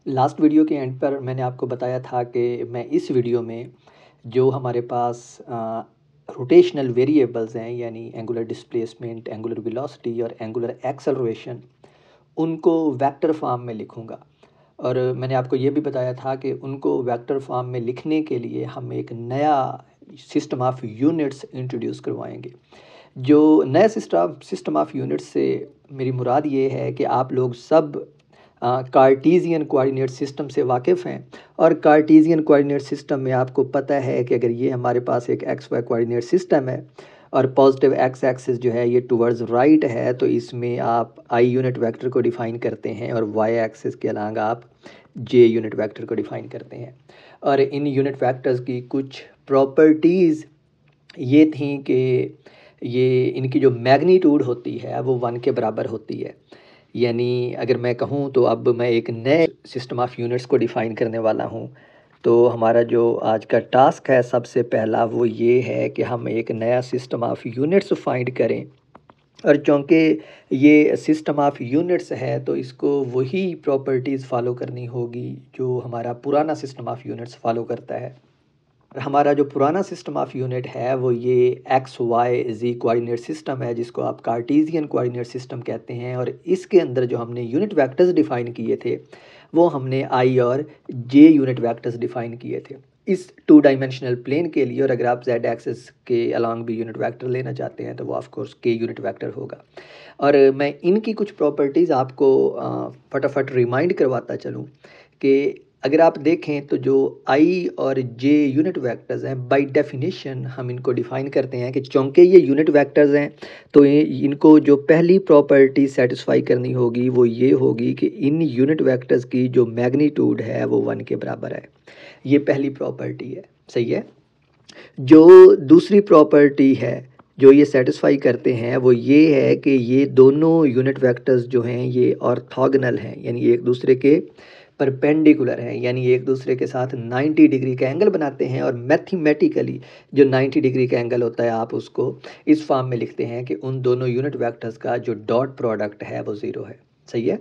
Last video के and पर मैंने आपको बताया था कि मैं इस वीडियो में जो हमारे पास रोटेशनल वेरिएबल्स हैं यानी एंगुलर डिस्प्लेसमेंट, एंगुलर वेलोसिटी और एंगुलर एक्सेलरेशन, उनको वेक्टर फॉर्म में लिखूंगा। और मैंने आपको ये भी बताया था कि उनको वेक्टर फॉर्म में लिखने के लिए हम एक नया सिस्टम ऑफ यूनिट्स इंट्रोड्यूस करवाएंगे। जो नया सिस्टम ऑफ यूनिट्स से मेरी मुराद ये है कि आप लोग सब कार्टीज़ियन कोऑर्डिनेट सिस्टम से वाकिफ़ हैं। और कार्टीज़ियन कोऑर्डिनेट सिस्टम में आपको पता है कि अगर ये हमारे पास एक एक्स वाई कोऑर्डिनेट सिस्टम है और पॉजिटिव एक्स एक्सिस जो है ये टुवर्ड्स राइट है, तो इसमें आप आई यूनिट वेक्टर को डिफ़ाइन करते हैं और वाई एक्सिस के अलॉन्ग आप जे यूनिट वेक्टर को डिफ़ाइन करते हैं। और इन यूनिट वेक्टर्स की कुछ प्रॉपर्टीज़ ये थी कि ये इनकी जो मैग्नीट्यूड होती है वो 1 के बराबर होती है। यानी अगर मैं कहूँ तो अब मैं एक नए सिस्टम ऑफ यूनिट्स को डिफ़ाइन करने वाला हूँ। तो हमारा जो आज का टास्क है सबसे पहला वो ये है कि हम एक नया सिस्टम ऑफ यूनिट्स फाइंड करें। और चूँकि ये सिस्टम ऑफ यूनिट्स है तो इसको वही प्रॉपर्टीज़ फॉलो करनी होगी जो हमारा पुराना सिस्टम ऑफ यूनिट्स फॉलो करता है। हमारा जो पुराना सिस्टम ऑफ यूनिट है वो ये एक्स वाई जी कोऑर्डिनेट सिस्टम है, जिसको आप कार्टीज़ियन कोऑर्डिनेट सिस्टम कहते हैं। और इसके अंदर जो हमने यूनिट वेक्टर्स डिफ़ाइन किए थे वो हमने आई और जे यूनिट वेक्टर्स डिफ़ाइन किए थे इस 2 डायमेंशनल प्लेन के लिए। और अगर आप जेड एक्सिस के अलॉन्ग भी यूनिट वेक्टर लेना चाहते हैं तो वो ऑफ कोर्स के यूनिट वेक्टर होगा। और मैं इनकी कुछ प्रॉपर्टीज़ आपको फटाफट रिमाइंड करवाता चलूँ कि अगर आप देखें तो जो आई और जे यूनिट वेक्टर्स हैं बाय डेफिनेशन हम इनको डिफ़ाइन करते हैं कि चूँकि ये यूनिट वेक्टर्स हैं तो इनको जो पहली प्रॉपर्टी सेटिस्फाई करनी होगी वो ये होगी कि इन यूनिट वेक्टर्स की जो मैग्नीट्यूड है वो 1 के बराबर है। ये पहली प्रॉपर्टी है, सही है। जो दूसरी प्रॉपर्टी है जो ये सेटिस्फाई करते हैं वो ये है कि ये दोनों यूनिट वेक्टर्स जो हैं ये ऑर्थोगोनल हैं, यानी एक दूसरे के परपेंडिकुलर हैं, यानी एक दूसरे के साथ 90 डिग्री का एंगल बनाते हैं। और मैथमेटिकली जो 90 डिग्री का एंगल होता है आप उसको इस फॉर्म में लिखते हैं कि उन दोनों यूनिट वेक्टर्स का जो डॉट प्रोडक्ट है वो 0 है, सही है।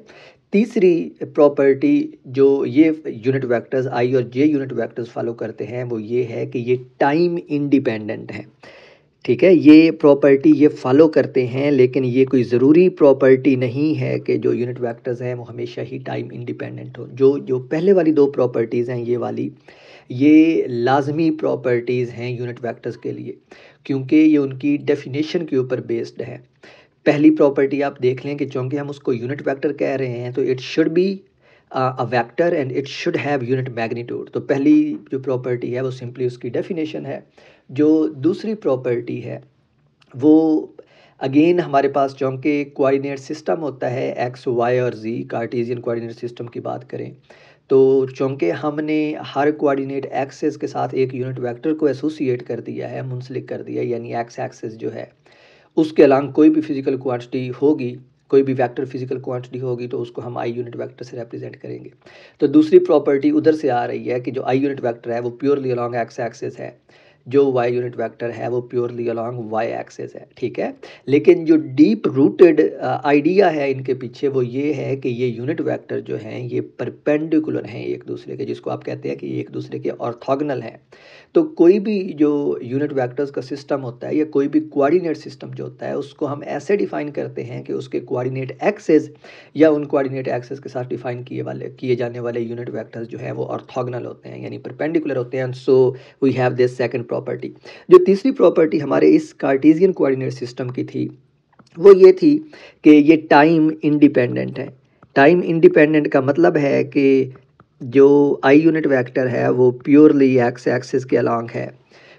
तीसरी प्रॉपर्टी जो ये यूनिट वेक्टर्स आई और जे यूनिट वेक्टर्स फॉलो करते हैं वो ये है कि ये टाइम इंडिपेंडेंट हैं, ठीक है। ये प्रॉपर्टी ये फॉलो करते हैं, लेकिन ये कोई ज़रूरी प्रॉपर्टी नहीं है कि जो यूनिट वेक्टर्स हैं वो हमेशा ही टाइम इंडिपेंडेंट हो। जो जो पहले वाली 2 प्रॉपर्टीज़ हैं ये वाली, ये लाजमी प्रॉपर्टीज़ हैं यूनिट वेक्टर्स के लिए, क्योंकि ये उनकी डेफिनेशन के ऊपर बेस्ड है। पहली प्रॉपर्टी आप देख लें कि चूँकि हम उसको यूनिट वेक्टर कह रहे हैं तो it should be a vector and it should have unit magnitude. तो पहली जो प्रॉपर्टी है वो सिंपली उसकी डेफिनेशन है। जो दूसरी प्रॉपर्टी है वो अगेन हमारे पास चूँकि कोऑर्डिनेट सिस्टम होता है एक्स वाई और जी, कार्टेशियन कोऑर्डिनेट सिस्टम की बात करें तो चूँकि हमने हर कोऑर्डिनेट एक्सिस के साथ एक यूनिट वेक्टर को एसोसिएट कर दिया है, मुंसलिक कर दिया है, यानी एक्स एक्सिस जो है उसके अलावा कोई भी फिजिकल क्वांटिटी होगी, कोई भी वेक्टर फिजिकल क्वांटिटी होगी तो उसको हम आई यूनिट वेक्टर से रिप्रेजेंट करेंगे। तो दूसरी प्रॉपर्टी उधर से आ रही है कि जो आई यूनिट वेक्टर है वो प्योरली अलोंग एक्स एक्सिस है, जो वाई यूनिट वेक्टर है वो प्योरली अलोंग वाई एक्सिस है, ठीक है। लेकिन जो डीप रूटेड आइडिया है इनके पीछे वो ये है कि ये यूनिट वेक्टर जो हैं ये परपेंडिकुलर हैं एक दूसरे के, जिसको आप कहते हैं कि ये एक दूसरे के ऑर्थोगोनल हैं। तो कोई भी जो यूनिट वेक्टर्स का सिस्टम होता है या कोई भी कोऑर्डिनेट सिस्टम जो होता है उसको हम ऐसे डिफाइन करते हैं कि उसके कोऑर्डिनेट एक्सेस या उन कोऑर्डिनेट एक्सेस के साथ डिफाइन किए जाने वाले यूनिट वेक्टर्स जो है वो ऑर्थोगोनल होते हैं, यानी परपेंडिकुलर होते हैं। So we have this second property. जो तीसरी प्रॉपर्टी हमारे इस कार्टेशियन कोऑर्डिनेट सिस्टम की थी वो ये थी कि ये टाइम इंडिपेंडेंट है। टाइम इंडिपेंडेंट का मतलब है कि जो आई यूनिट वेक्टर है वो प्योरली एक्स एक्सिस के अलॉन्ग है,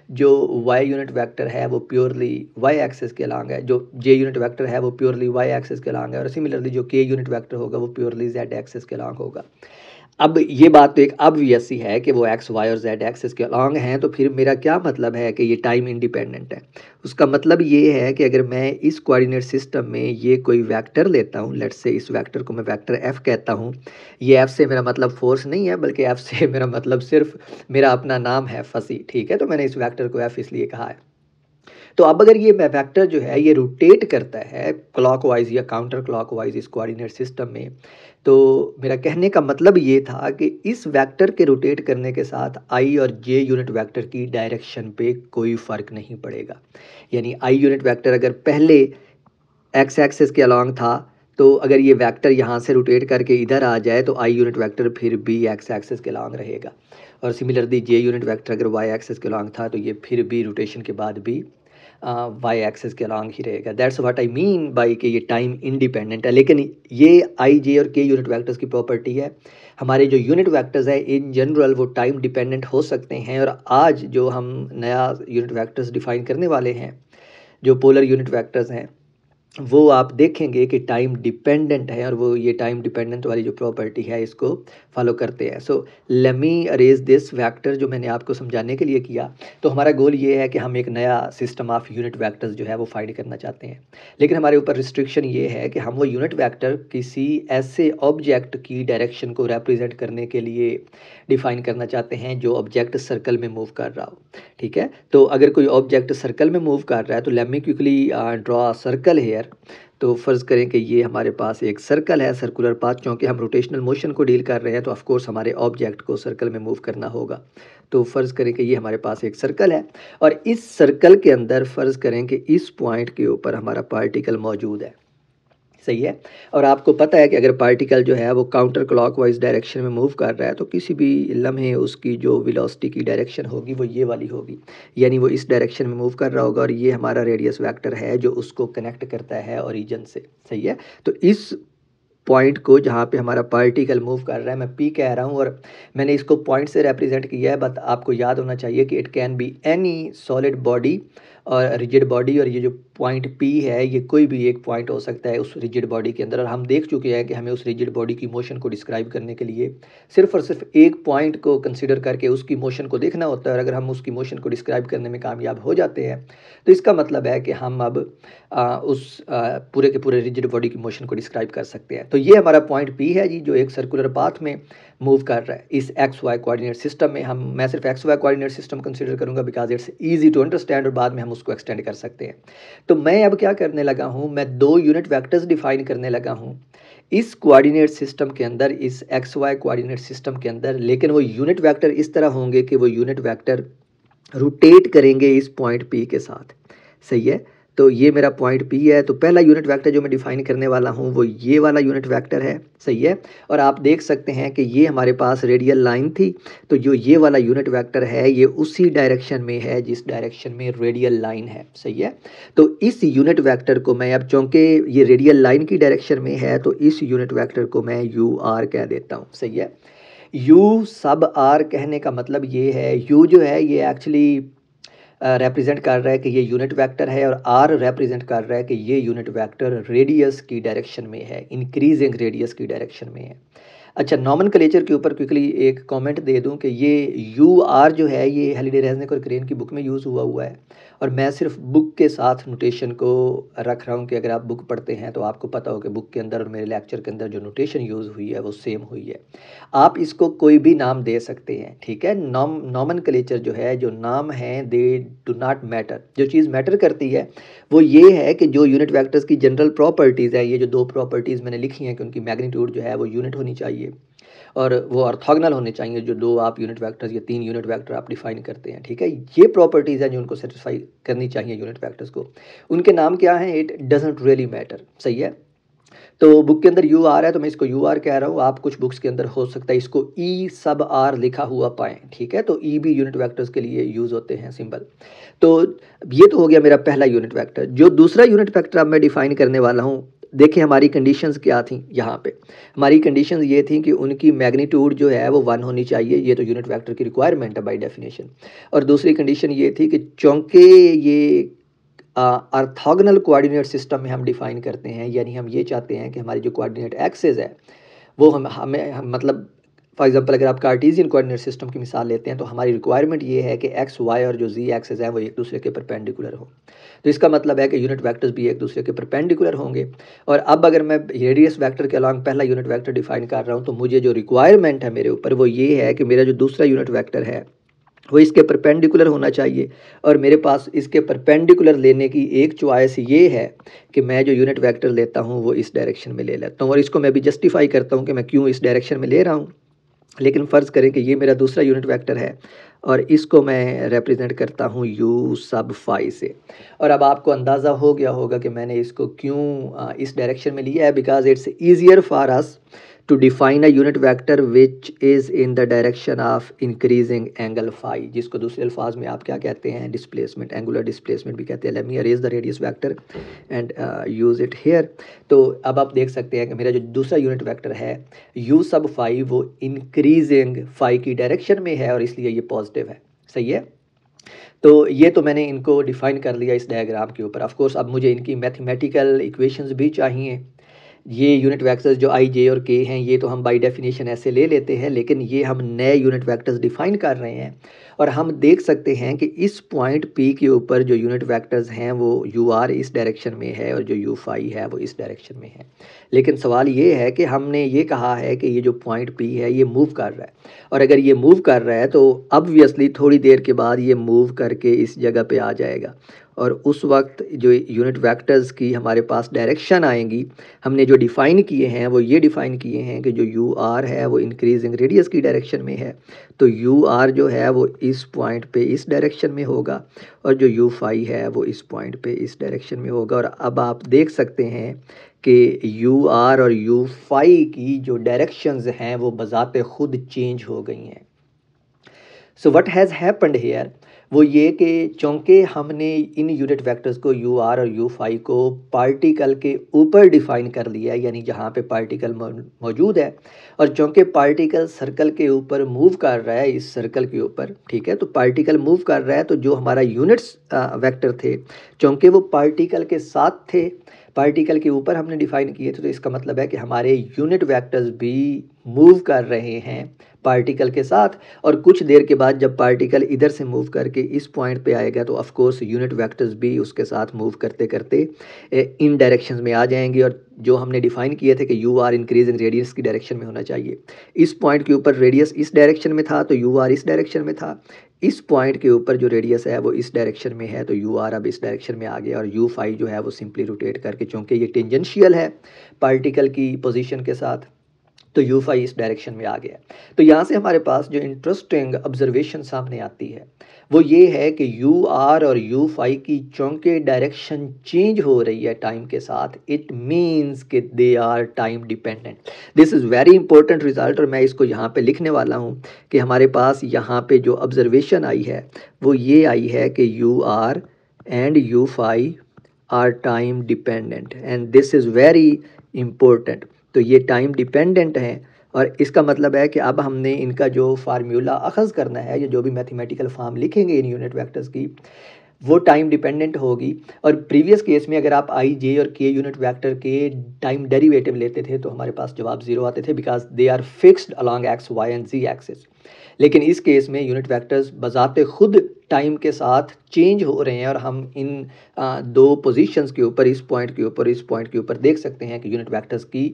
जो वाई यूनिट वेक्टर है वो प्योरली वाई एक्सिस के अलॉन्ग है, जो जे यूनिट वेक्टर है वो प्योरली वाई एक्सिस के अलॉन्ग है, और सिमिलरली जो के यूनिट वेक्टर होगा वो प्योरली जेड एक्सिस के अलॉन्ग होगा। अब ये बात तो एक ऑब्वियस ही है कि वो एक्स वाई और जेड एक्सिस के अलॉन्ग हैं, तो फिर मेरा क्या मतलब है कि ये टाइम इंडिपेंडेंट है। उसका मतलब ये है कि अगर मैं इस कोऑर्डिनेट सिस्टम में ये कोई वेक्टर लेता हूँ, लेट्स से इस वेक्टर को मैं वेक्टर एफ कहता हूँ। ये एफ से मेरा मतलब फोर्स नहीं है, बल्कि एफ से मेरा मतलब सिर्फ मेरा अपना नाम है फसी, ठीक है। तो मैंने इस वेक्टर को एफ इसलिए कहा है। तो अब अगर ये वेक्टर जो है ये रोटेट करता है क्लॉकवाइज या काउंटर क्लॉकवाइज इस कोऑर्डिनेट सिस्टम में, तो मेरा कहने का मतलब ये था कि इस वेक्टर के रोटेट करने के साथ आई और जे यूनिट वेक्टर की डायरेक्शन पे कोई फ़र्क नहीं पड़ेगा। यानी आई यूनिट वेक्टर अगर पहले एक्स एक्सिस के अलॉन्ग था, तो अगर ये वेक्टर यहाँ से रोटेट करके इधर आ जाए तो आई यूनिट वेक्टर फिर भी एक्स एक्सिस के अलॉन्ग रहेगा। और सिमिलरली जे यूनिट वेक्टर अगर वाई एक्सिस के अलॉन्ग था तो ये फिर भी रोटेशन के बाद भी वाई एक्सिस के अलॉन्ग ही रहेगा। That's what I mean by कि ये टाइम इंडिपेंडेंट है। लेकिन ये आई जे और के यूनिट वेक्टर्स की प्रॉपर्टी है। हमारे जो यूनिट वेक्टर्स है इन जनरल वो टाइम डिपेंडेंट हो सकते हैं, और आज जो हम नया यूनिट वेक्टर्स डिफाइन करने वाले हैं, जो पोलर यूनिट वेक्टर्स हैं, वो आप देखेंगे कि टाइम डिपेंडेंट है, और वो ये टाइम डिपेंडेंट वाली जो प्रॉपर्टी है इसको फॉलो करते हैं। सो let me arrays this vector जो मैंने आपको समझाने के लिए किया। तो हमारा गोल ये है कि हम एक नया सिस्टम ऑफ यूनिट वेक्टर्स जो है वो फाइंड करना चाहते हैं, लेकिन हमारे ऊपर रिस्ट्रिक्शन ये है कि हम वो यूनिट वेक्टर किसी ऐसे ऑब्जेक्ट की डायरेक्शन को रिप्रेजेंट करने के लिए डिफाइन करना चाहते हैं जो ऑब्जेक्ट सर्कल में मूव कर रहा हो। ठीक है, तो अगर कोई ऑब्जेक्ट सर्कल में मूव कर रहा है तो let me quickly draw circle here. तो फ़र्ज़ करें कि ये हमारे पास एक सर्कल है, सर्कुलर पाथ, क्योंकि हम रोटेशनल मोशन को डील कर रहे हैं तो ऑफ कोर्स हमारे ऑब्जेक्ट को सर्कल में मूव करना होगा। तो फ़र्ज़ करें कि ये हमारे पास एक सर्कल है, और इस सर्कल के अंदर फ़र्ज़ करें कि इस पॉइंट के ऊपर हमारा पार्टिकल मौजूद है। सही है, और आपको पता है कि अगर पार्टिकल जो है वो काउंटर क्लॉकवाइज डायरेक्शन में मूव कर रहा है तो किसी भी लम्हे उसकी जो वेलोसिटी की डायरेक्शन होगी वो ये वाली होगी, यानी वो इस डायरेक्शन में मूव कर रहा होगा, और ये हमारा रेडियस वेक्टर है जो उसको कनेक्ट करता है ओरिजिन से। सही है, तो इस पॉइंट को जहाँ पे हमारा पार्टिकल मूव कर रहा है मैं पी कह रहा हूँ, और मैंने इसको पॉइंट से रिप्रेजेंट किया है। बट आपको याद होना चाहिए कि it can be any solid body और रिजिड बॉडी, और ये जो पॉइंट पी है ये कोई भी एक पॉइंट हो सकता है उस रिजिड बॉडी के अंदर। और हम देख चुके हैं कि हमें उस रिजिड बॉडी की मोशन को डिस्क्राइब करने के लिए सिर्फ और सिर्फ एक पॉइंट को कंसिडर करके उसकी मोशन को देखना होता है, और अगर हम उसकी मोशन को डिस्क्राइब करने में कामयाब हो जाते हैं तो इसका मतलब है कि हम अब पूरे के पूरे रिजिड बॉडी की मोशन को डिस्क्राइब कर सकते हैं। तो ये हमारा पॉइंट पी है जी, जो एक सर्कुलर पाथ में मूव कर रहा है इस एक्स वाई कोऑर्डिनेट सिस्टम में। मैं सिर्फ x Y coordinate system consider करूंगा because it's easy to understand, और बाद में हम उसको एक्सटेंड कर सकते हैं। तो मैं अब क्या करने लगा हूं, मैं दो यूनिट वेक्टर्स डिफाइन करने लगा हूं इस कोऑर्डिनेट सिस्टम के अंदर, इस एक्स वाई कोऑर्डिनेट सिस्टम के अंदर। लेकिन वो यूनिट वेक्टर इस तरह होंगे कि वो यूनिट वेक्टर रोटेट करेंगे इस पॉइंट पी के साथ। सही है, तो ये मेरा पॉइंट पी है। तो पहला यूनिट वेक्टर जो मैं डिफाइन करने वाला हूँ वो ये वाला यूनिट वेक्टर है। सही है, और आप देख सकते हैं कि ये हमारे पास रेडियल लाइन थी, तो जो ये वाला यूनिट वेक्टर है ये उसी डायरेक्शन में है जिस डायरेक्शन में रेडियल लाइन है। सही है, तो इस यूनिट वेक्टर को मैं अब, चूँकि ये रेडियल लाइन की डायरेक्शन में है, तो इस यूनिट वेक्टर को मैं यू आर कह देता हूँ। सही है, यू सब आर कहने का मतलब ये है, यू जो है ये एक्चुअली रिप्रेजेंट कर रहा है कि ये यूनिट वेक्टर है, और आर रिप्रेजेंट कर रहा है कि ये यूनिट वेक्टर रेडियस की डायरेक्शन में है, इंक्रीजिंग रेडियस की डायरेक्शन में है। अच्छा, नॉमेनक्लेचर के ऊपर क्विकली एक कमेंट दे दूं कि ये यू आर जो है ये हॉलिडे रेज़निक और क्रेन की बुक में यूज़ हुआ है, और मैं सिर्फ बुक के साथ नोटेशन को रख रहा हूँ कि अगर आप बुक पढ़ते हैं तो आपको पता हो कि बुक के अंदर और मेरे लेक्चर के अंदर जो नोटेशन यूज़ हुई है वो सेम हुई है। आप इसको कोई भी नाम दे सकते हैं। ठीक है, नॉमेनक्लेचर जो है, जो नाम है, दे डू नॉट मैटर। जो चीज़ मैटर करती है वो ये है कि जो यूनिट वेक्टर्स की जनरल प्रॉपर्टीज़ है, ये जो दो प्रॉपर्टीज़ मैंने लिखी हैं कि उनकी मैग्नीट्यूड जो है वो यूनिट होनी चाहिए और वो ऑर्थोगोनल होने चाहिए, जो दो आप यूनिट वेक्टर्स या तीन यूनिट वेक्टर आप डिफाइन करते हैं। ठीक है, ये प्रॉपर्टीज़ हैं जो उनको सेटिस्फाई करनी चाहिए यूनिट वेक्टर्स को। उनके नाम क्या हैं, इट डजंट रियली मैटर। सही है, तो बुक के अंदर यू आर है तो मैं इसको यू आर कह रहा हूँ। आप कुछ बुक्स के अंदर हो सकता है इसको ई सब आर लिखा हुआ पाएँ। ठीक है, तो ई भी यूनिट वेक्टर्स के लिए यूज़ होते हैं सिंबल। तो ये तो हो गया मेरा पहला यूनिट वेक्टर। जो दूसरा यूनिट वेक्टर अब मैं डिफाइन करने वाला हूँ, देखिए हमारी कंडीशंस क्या थी यहाँ पे। हमारी कंडीशंस ये थी कि उनकी मैग्नीट्यूड जो है वो 1 होनी चाहिए, ये तो यूनिट वेक्टर की रिक्वायरमेंट है बाय डेफिनेशन। और दूसरी कंडीशन ये थी कि चूँकि ये ऑर्थोगोनल कोऑर्डिनेट सिस्टम में हम डिफाइन करते हैं, यानी हम ये चाहते हैं कि हमारी जो कोऑर्डिनेट एक्सेस है वो मतलब फॉर एग्जांपल अगर आप कार्टेशियन कोऑर्डिनेट सिस्टम की मिसाल लेते हैं तो हमारी रिक्वायरमेंट ये है कि एक्स वाई और जो जी एक्सेस है वो एक दूसरे के परपेंडिकुलर हो। तो इसका मतलब है कि यूनिट वेक्टर्स भी एक दूसरे के परपेंडिकुलर होंगे। और अब अगर मैं रेडियस वेक्टर के अलॉन्ग पहला यूनिट वेक्टर डिफाइन कर रहा हूँ तो मुझे जो रिक्वायरमेंट है मेरे ऊपर वो ये है कि मेरा जो दूसरा यूनिट वेक्टर है वो इसके परपेंडिकुलर होना चाहिए। और मेरे पास इसके परपेंडिकुलर लेने की एक चॉइस ये है कि मैं जो यूनिट वेक्टर लेता हूँ वो इस डायरेक्शन में ले लेता हूँ, और इसको मैं भी जस्टिफाई करता हूँ कि मैं क्यों इस डायरेक्शन में ले रहा हूँ। लेकिन फ़र्ज़ करें कि ये मेरा दूसरा यूनिट वेक्टर है और इसको मैं रिप्रेजेंट करता हूँ u सब फाई से। और अब आपको अंदाज़ा हो गया होगा कि मैंने इसको क्यों इस डायरेक्शन में लिया है, because it's easier for us to define a unit vector which is in the direction of increasing angle phi, जिसको दूसरे अल्फाज में आप क्या कहते हैं, डिस्प्लेसमेंट, एंगुलर डिस्प्लेसमेंट भी कहते हैं। Late me arrays the radius vector and use it here. तो अब आप देख सकते हैं कि मेरा जो दूसरा यूनिट वेक्टर है u सब फाई वो इंक्रीजिंग फाई की डायरेक्शन में है और इसलिए ये पॉजिटिव है। सही है। तो ये तो मैंने इनको डिफाइन कर लिया इस डायग्राम के ऊपर। ऑफ कोर्स अब मुझे इनकी मैथमेटिकल इक्वेशंस भी चाहिए। ये यूनिट वेक्टर्स जो आई जे और के हैं ये तो हम बाय डेफिनेशन ऐसे ले लेते हैं, लेकिन ये हम नए यूनिट वेक्टर्स डिफाइन कर रहे हैं। और हम देख सकते हैं कि इस पॉइंट पी के ऊपर जो यूनिट वेक्टर्स हैं वो यू आर इस डायरेक्शन में है और जो यू फाई है वो इस डायरेक्शन में है। लेकिन सवाल ये है कि हमने ये कहा है कि ये जो पॉइंट पी है ये मूव कर रहा है, और अगर ये मूव कर रहा है तो ऑब्वियसली थोड़ी देर के बाद ये मूव करके इस जगह पे आ जाएगा, और उस वक्त जो यूनिट वेक्टर्स की हमारे पास डायरेक्शन आएंगी, हमने जो डिफ़ाइन किए हैं वो ये डिफ़ाइन किए हैं कि जो यू आर है वो इंक्रीजिंग रेडियस की डायरेक्शन में है, तो यू आर जो है वो इस पॉइंट पे इस डायरेक्शन में होगा, और जो यू फाई है वो इस पॉइंट पे इस डायरेक्शन में होगा। और अब आप देख सकते हैं कि यू आर और यू फाई की जो डायरेक्शंस हैं वो बज़ाते खुद चेंज हो गई हैं। So what has happened here, वो ये कि चूँकि हमने इन यूनिट वेक्टर्स को यू आर और यू फाई को पार्टिकल के ऊपर डिफ़ाइन कर लिया है, यानी जहाँ पे पार्टिकल मौजूद है, और चूँकि पार्टिकल सर्कल के ऊपर मूव कर रहा है, इस सर्कल के ऊपर, ठीक है, तो पार्टिकल मूव कर रहा है, तो जो हमारा यूनिट्स वेक्टर थे चूँकि वो पार्टिकल के साथ थे, पार्टिकल के ऊपर हमने डिफ़ाइन किए थे, तो इसका मतलब है कि हमारे यूनिट वेक्टर्स भी मूव कर रहे हैं पार्टिकल के साथ। और कुछ देर के बाद जब पार्टिकल इधर से मूव करके इस पॉइंट पे आएगा तो ऑफ कोर्स यूनिट वेक्टर्स भी उसके साथ मूव करते करते इन डायरेक्शंस में आ जाएंगे, और जो हमने डिफाइन किए थे कि यू आर इंक्रीजिंग रेडियस की डायरेक्शन में होना चाहिए, इस पॉइंट के ऊपर रेडियस इस डायरेक्शन में था तो यू आर इस डायरेक्शन में था, इस पॉइंट के ऊपर जो रेडियस है वो इस डायरेक्शन में है तो यू आर अब इस डायरेक्शन में आ गया, और यू फाई जो है वो सिंपली रोटेट करके, चूँकि ये टेंजेंशियल है पार्टिकल की पोजीशन के साथ, तो यू फाई इस डायरेक्शन में आ गया। तो यहाँ से हमारे पास जो इंटरेस्टिंग ऑब्जर्वेशन सामने आती है वो ये है कि यू आर और यू फाई की चूँकि डायरेक्शन चेंज हो रही है टाइम के साथ, इट मीन्स कि they are time dependent. This is very important result, और मैं इसको यहाँ पे लिखने वाला हूँ कि हमारे पास यहाँ पे जो ऑब्जर्वेशन आई है वो ये आई है कि U are and you phi are time dependent, and this is very important. तो ये टाइम डिपेंडेंट हैं, और इसका मतलब है कि अब हमने इनका जो फार्मूला अखज़ करना है या जो भी मैथमेटिकल फॉर्म लिखेंगे इन यूनिट वेक्टर्स की वो टाइम डिपेंडेंट होगी। और प्रीवियस केस में अगर आप आई जे और के यूनिट वेक्टर के टाइम डेरिवेटिव लेते थे तो हमारे पास जवाब ज़ीरो आते थे, because they are fixed along X Y and Z axis. लेकिन इस केस में यूनिट वेक्टर्स बजाते खुद टाइम के साथ चेंज हो रहे हैं, और हम इन दो पोजीशंस के ऊपर, इस पॉइंट के ऊपर, इस पॉइंट के ऊपर देख सकते हैं कि यूनिट वेक्टर्स की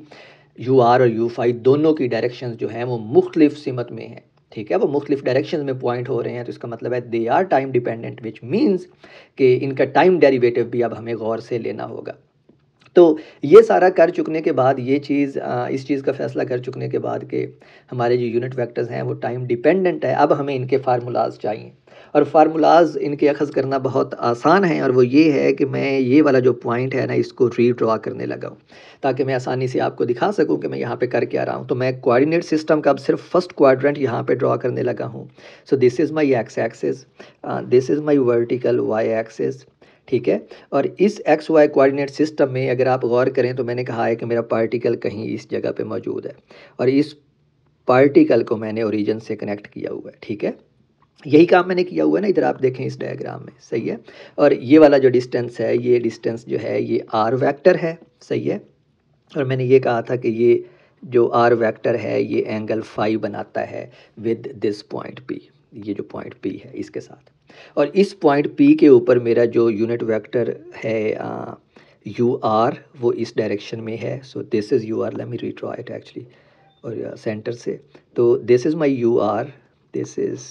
यू आर और यू फाई दोनों की डायरेक्शंस जो हैं वो मुख्तलिफ सिमत में हैं। ठीक है, वो मुख्तलिफ डायरेक्शंस में पॉइंट हो रहे हैं, तो इसका मतलब है they are time dependent, which means कि इनका टाइम डेरिवेटिव भी अब हमें गौर से लेना होगा। तो ये सारा कर चुकने के बाद, ये चीज़ इस चीज़ का फ़ैसला कर चुकने के बाद कि हमारे जो यूनिट वेक्टर्स हैं वो टाइम डिपेंडेंट है, अब हमें इनके फार्मूलाज चाहिए, और फार्मूलाज इनके अखज़ करना बहुत आसान है, और वो ये है कि मैं ये वाला जो पॉइंट है ना इसको रीड्रॉ करने लगा हूँ ताकि मैं आसानी से आपको दिखा सकूँ कि मैं यहाँ पे कर क्या रहा हूँ। तो मैं कोऑर्डिनेट सिस्टम का अब सिर्फ फर्स्ट क्वाड्रेंट यहाँ पे ड्रॉ करने लगा हूँ। So this is my X axis, this is my vertical Y axis, ठीक है। और इस एक्स वाई कोऑर्डिनेट सिस्टम में अगर आप गौर करें तो मैंने कहा है कि मेरा पार्टिकल कहीं इस जगह पे मौजूद है, और इस पार्टिकल को मैंने ओरिजिन से कनेक्ट किया हुआ है, ठीक है। यही काम मैंने किया हुआ है ना, इधर आप देखें इस डायग्राम में, सही है। और ये वाला जो डिस्टेंस है, ये डिस्टेंस जो है ये आर वेक्टर है, सही है। और मैंने ये कहा था कि ये जो आर वेक्टर है ये एंगल फाई बनाता है विद दिस पॉइंट पी, ये जो पॉइंट पी है इसके साथ। और इस पॉइंट पी के ऊपर मेरा जो यूनिट वेक्टर है यू आर वो इस डायरेक्शन में है। So this is U R, let me redraw it actually, और सेंटर से, तो this is my U R, this is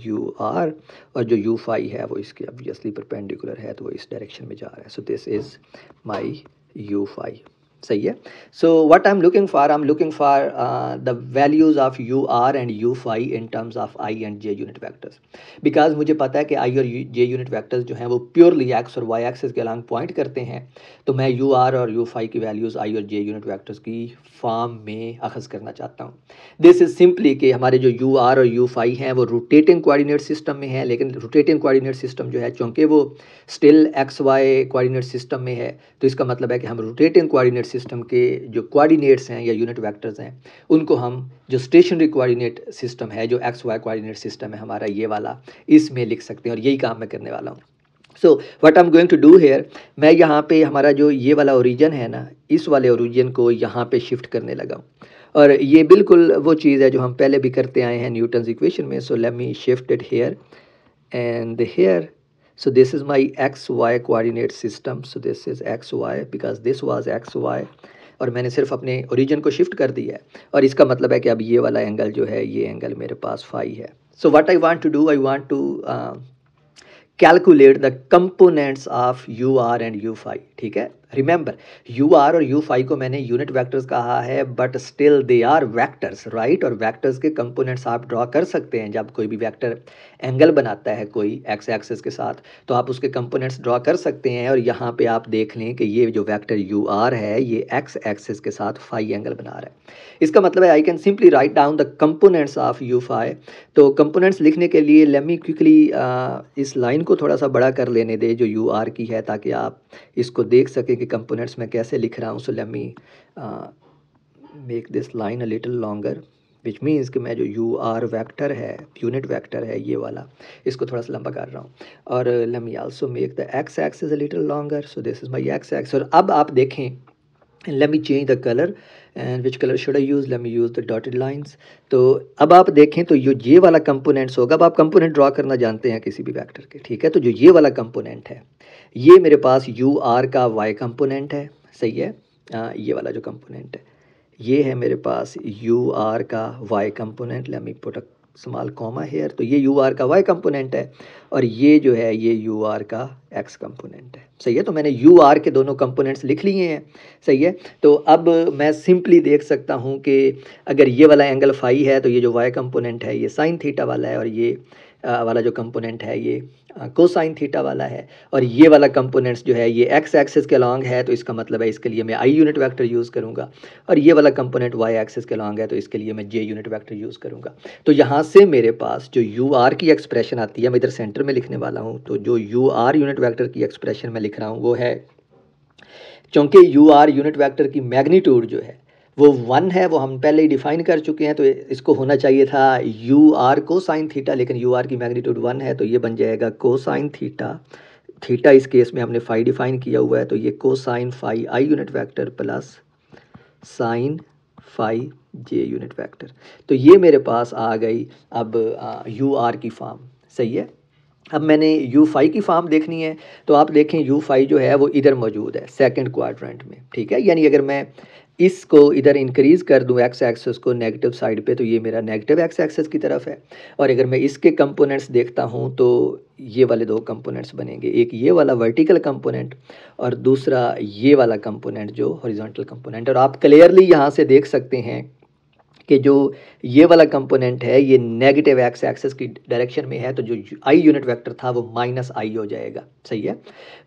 U are, और जो यू फाई है वो इसके ऑब्वियसली परपेंडिकुलर है तो वो इस डायरेक्शन में जा रहा है। So this is my U phi. सही है। So what I am looking for the values of you are and you phi in terms of I and J unit vectors, because मुझे पता है कि आई और जे यूनिट वैक्टर्स जो हैं वो प्योरली एक्स और वाई एक्सिस के अलॉन्ग पॉइंट करते हैं, तो मैं यू आर और यू फाई की वैल्यूज़ आई और जे यूनिट वैक्टर्स की फॉर्म में अखज़ करना चाहता हूँ। दिस इज़ सिंपली कि हमारे जो यू आर और यू फाई हैं वो रोटेटिंग कोऑर्डिनेट सिस्टम में है, लेकिन रोटेटिंग कोऑर्डिनेट सिस्टम जो है चूँकि वो still X Y coordinate system में है, तो इसका मतलब है कि हम रोटेटिंग कोऑर्डिनेट सिस्टम के जो कोऑर्डिनेट्स हैं या यूनिट वेक्टर्स हैं उनको हम जो स्टेशनरी कोऑर्डिनेट सिस्टम है, जो एक्स वाई कोऑर्डिनेट सिस्टम है हमारा ये वाला, इसमें लिख सकते हैं, और यही काम मैं करने वाला हूँ। So what I am going to do here, मैं यहाँ पे हमारा जो ये वाला ओरिजिन है ना, इस वाले ओरिजिन को यहाँ पे शिफ्ट करने लगा हूँ, और ये बिल्कुल वो चीज़ है जो हम पहले भी करते आए हैं न्यूटन्स इक्वेशन में। So let me shift it here and here. So this is my XY coordinate system. So this is XY because this was XY, और मैंने सिर्फ अपने ओरिजिन को शिफ्ट कर दिया है, और इसका मतलब है कि अब ये वाला एंगल जो है ये एंगल मेरे पास फाई है। So what I want to do, I want to calculate the components of you are and you phi. ठीक है, रिमेंबर यू आर और यू फाई को मैंने यूनिट वेक्टर्स कहा है, but still they are vectors, right. और vectors के components आप ड्रॉ कर सकते हैं। जब कोई भी वेक्टर एंगल बनाता है कोई एक्स एक्सिस के साथ, तो आप उसके कंपोनेंट्स ड्रॉ कर सकते हैं। और यहाँ पे आप देख लें कि ये जो वेक्टर यू आर है ये एक्स एक्सिस के साथ फाई एंगल बना रहा है। इसका मतलब है I can simply write down the components of u phi. तो कंपोनेंट्स लिखने के लिए लेट मी क्विकली इस लाइन को थोड़ा सा बड़ा कर लेने दे जो यू आर की है, ताकि आप इसको देख सकें कि कंपोनेंट्स मैं कैसे लिख रहा हूँ। सो let me make this line a little longer, which means कि मैं जो यू आर वैक्टर है, यूनिट वैक्टर है ये वाला, इसको थोड़ा सा लंबा कर रहा हूँ। और let me also make the x axis a little longer. So this is my X axis. और अब आप देखें, let me change the color, and which color should I use, let me use the dotted lines। तो अब आप देखें तो ये वाला कंपोनेंट्स होगा। अब आप कंपोनेंट ड्रॉ करना जानते हैं किसी भी वेक्टर के, ठीक है। तो जो ये वाला कंपोनेंट है ये मेरे पास यू आर का वाई कंपोनेंट है, सही है। ये वाला जो कंपोनेंट है ये है मेरे पास यू आर का y component. Let me put a small comma here. तो ये यू आर का वाई कंपोनेंट है, और ये जो है ये यू आर का एक्स कंपोनेंट है, सही है। तो मैंने यू आर के दोनों कंपोनेंट्स लिख लिए हैं, सही है। तो अब मैं सिंपली देख सकता हूँ कि अगर ये वाला एंगल फाई है तो ये जो वाई कंपोनेंट है ये साइन थीटा वाला है, और ये वाला जो कंपोनेंट है ये कोसाइन थीटा वाला है, और ये वाला कंपोनेंट्स जो है ये एक्स एक्सिस के अलॉन्ग है, तो इसका मतलब है इसके लिए मैं आई यूनिट वेक्टर यूज़ करूँगा। और ये वाला कंपोनेंट वाई एक्सिस के अलॉन्ग है, तो इसके लिए मैं जे यूनिट वेक्टर यूज़ करूँगा। तो यहाँ से मेरे पास जो यू आर की एक्सप्रेशन आती है, मैं इधर सेंटर में लिखने वाला हूँ। तो जो यू आर यूनिट वेक्टर की एक्सप्रेशन मैं लिख रहा हूँ वो है, क्योंकि यू आर यूनिट वेक्टर की मैग्नीट्यूड जो है वो 1 है, वो हम पहले ही डिफाइन कर चुके हैं। तो इसको होना चाहिए था यू आर कोसाइन थीटा, लेकिन यू आर की मैग्नीट्यूड 1 है, तो ये बन जाएगा कोसाइन थीटा। थीटा इस केस में हमने फाई डिफाइन किया हुआ है, तो ये cosine phi i unit vector plus sine phi j unit vector. तो ये मेरे पास आ गई अब यू आर की फॉर्म, सही है। अब मैंने यू फाई की फॉर्म देखनी है, तो आप देखें यू फाई जो है वो इधर मौजूद है सेकंड क्वाड्रेंट में, ठीक है। यानी अगर मैं इसको इधर इंक्रीज़ कर दूं एक्स एक्सिस को नेगेटिव साइड पे, तो ये मेरा नेगेटिव एक्स एक्सिस की तरफ है। और अगर मैं इसके कंपोनेंट्स देखता हूं तो ये वाले दो कंपोनेंट्स बनेंगे, एक ये वाला वर्टिकल कंपोनेंट और दूसरा ये वाला कंपोनेंट जो हॉरिजॉन्टल कंपोनेंट। और आप क्लियरली यहाँ से देख सकते हैं कि जो ये वाला कंपोनेंट है ये नेगेटिव एक्स एक्सिस की डायरेक्शन में है, तो जो आई यूनिट वेक्टर था वो माइनस आई हो जाएगा, सही है।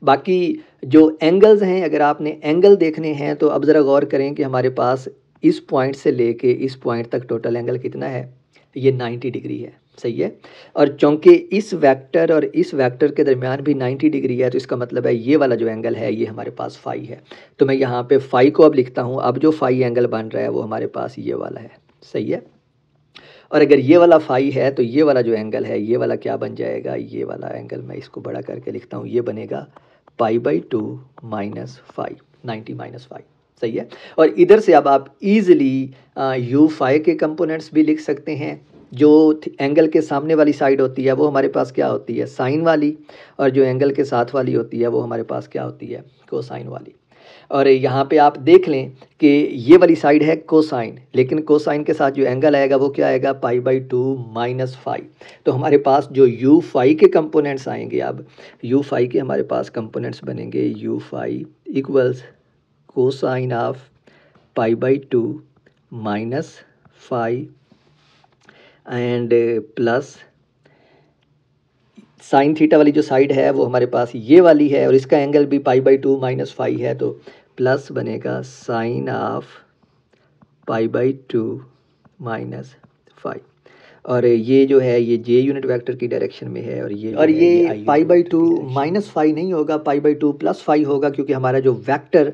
बाकी जो एंगल्स हैं, अगर आपने एंगल देखने हैं तो अब ज़रा गौर करें कि हमारे पास इस पॉइंट से लेके इस पॉइंट तक टोटल एंगल कितना है, ये 90 डिग्री है, सही है। और चूँकि इस वेक्टर और इस वेक्टर के दरमियान भी 90 डिग्री है, तो इसका मतलब है ये वाला जो एंगल है ये हमारे पास फाई है। तो मैं यहाँ पे फाई को अब लिखता हूँ। अब जो फाई एंगल बन रहा है वो हमारे पास ये वाला है, सही है। और अगर ये वाला फाई है तो ये वाला जो एंगल है ये वाला क्या बन जाएगा, ये वाला एंगल मैं इसको बड़ा करके लिखता हूँ, ये बनेगा π/2 माइनस फाई, 90 माइनस फाई, सही है। और इधर से अब आप इजीली यू फाई के कंपोनेंट्स भी लिख सकते हैं। जो एंगल के सामने वाली साइड होती है वो हमारे पास क्या होती है, साइन वाली, और जो एंगल के साथ वाली होती है वो हमारे पास क्या होती है, कोसाइन वाली। और यहाँ पे आप देख लें कि ये वाली साइड है कोसाइन, लेकिन कोसाइन के साथ जो एंगल आएगा वो क्या आएगा, π/2 माइनस फाई। तो हमारे पास जो यू फाई के कंपोनेंट्स आएंगे, अब यू फाई के हमारे पास कंपोनेंट्स बनेंगे u phi equals cosine of π/2 minus phi and plus sine theta वाली जो साइड है वो हमारे पास ये वाली है और इसका एंगल भी π/2 माइनस फाई है, तो प्लस बनेगा साइन ऑफ π/2 माइनस फाई। और ये जो है ये जे यूनिट वेक्टर की डायरेक्शन में है और ये π/2 माइनस फाई नहीं होगा, π/2 प्लस फाई होगा, क्योंकि हमारा जो वेक्टर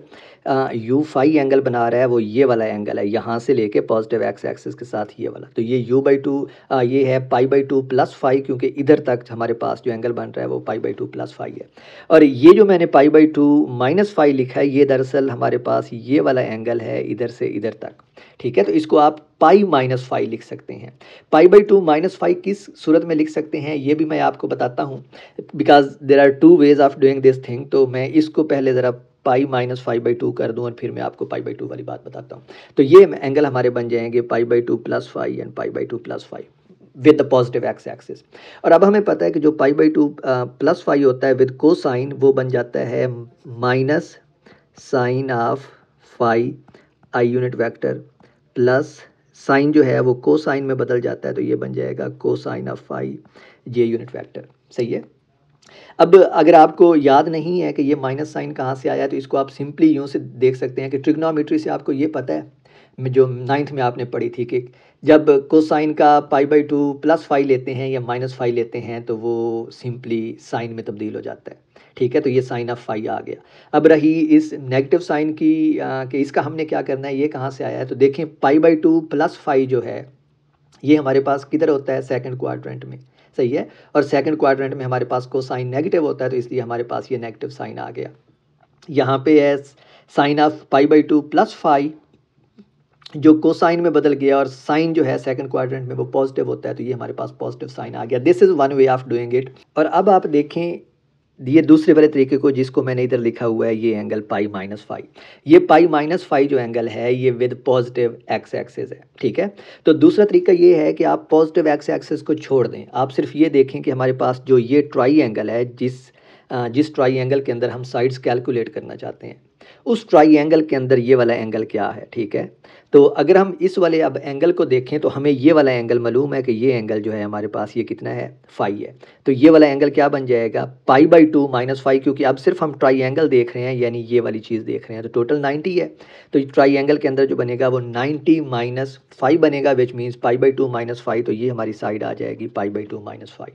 यू फाई एंगल बना रहा है वो ये वाला एंगल है, यहाँ से लेके पॉजिटिव एक्स एक्सिस के साथ ये वाला। तो ये u/2 ये है π/2 प्लस फाई, क्योंकि इधर तक हमारे पास जो एंगल बन रहा है वो π/2 प्लस फाई है। और ये जो मैंने π/2 माइनस फाई लिखा है ये दरअसल हमारे पास ये वाला एंगल है इधर से इधर तक, ठीक है। तो इसको आप पाई माइनस फाई लिख सकते हैं। π/2 माइनस फाई किस सूरत में लिख सकते हैं ये भी मैं आपको बताता हूँ, because there are two ways of doing this thing. तो मैं इसको पहले ज़रा पाई माइनस 5/2 कर दूँ और फिर मैं आपको π/2 वाली बात बताता हूँ। तो ये एंगल हमारे बन जाएंगे π/2 plus phi and π/2 plus phi with the positive x axis. और अब हमें पता है कि जो π/2 प्लस फाई होता है विद कोसाइन वो बन जाता है minus sine of phi i unit vector plus sine जो है वो कोसाइन में बदल जाता है, तो ये बन जाएगा cosine of phi j unit vector. सही है। अब अगर आपको याद नहीं है कि ये माइनस साइन कहाँ से आया, तो इसको आप सिंपली यूँ से देख सकते हैं कि ट्रिग्नोमेट्री से आपको ये पता है जो 9th में आपने पढ़ी थी कि जब कोसाइन का π/2 प्लस फाई लेते हैं या माइनस फाई लेते हैं तो वो सिंपली साइन में तब्दील हो जाता है, ठीक है। तो ये साइन ऑफ फाई आ गया। अब रही इस नेगेटिव साइन की कि इसका हमने क्या करना है, ये कहाँ से आया है, तो देखें π/2 प्लस फाई जो है ये हमारे पास किधर होता है, सेकंड क्वाड्रेंट में। सही है। और सेकंड क्वाड्रेंट में हमारे पास कोसाइन नेगेटिव होता है, तो इसलिए हमारे पास ये नेगेटिव साइन आ गया। यहाँ पे है साइन ऑफ π/2 प्लस फाई जो कोसाइन में बदल गया और साइन जो है सेकंड क्वाड्रेंट में वो पॉजिटिव होता है, तो ये हमारे पास पॉजिटिव साइन आ गया। This is one way of doing it. और अब आप देखें ये दूसरे वाले तरीके को जिसको मैंने इधर लिखा हुआ है, ये एंगल पाई माइनस फाई। ये पाई माइनस फाई जो एंगल है ये विद पॉजिटिव एक्स एक्सिस है, ठीक है। तो दूसरा तरीका ये है कि आप पॉजिटिव एक्स एक्सिस को छोड़ दें, आप सिर्फ ये देखें कि हमारे पास जो ये ट्राई एंगल है जिस ट्राई एंगल के अंदर हम साइड्स कैलकुलेट करना चाहते हैं उस ट्राई एंगल के अंदर ये वाला एंगल क्या है, ठीक है। तो अगर हम इस वाले अब एंगल को देखें तो हमें ये वाला एंगल मालूम है कि ये एंगल जो है हमारे पास ये कितना है, फाई है। तो ये वाला एंगल क्या बन जाएगा, π/2 माइनस फाई, क्योंकि अब सिर्फ हम ट्राई एंगल देख रहे हैं यानी ये वाली चीज़ देख रहे हैं। तो टोटल 90 है, तो ट्राई एंगल के अंदर जो बनेगा वो 90 माइनस फाई बनेगा, विच मीन्स π/2 माइनस फाई। तो ये हमारी साइड आ जाएगी π/2 माइनस फाई।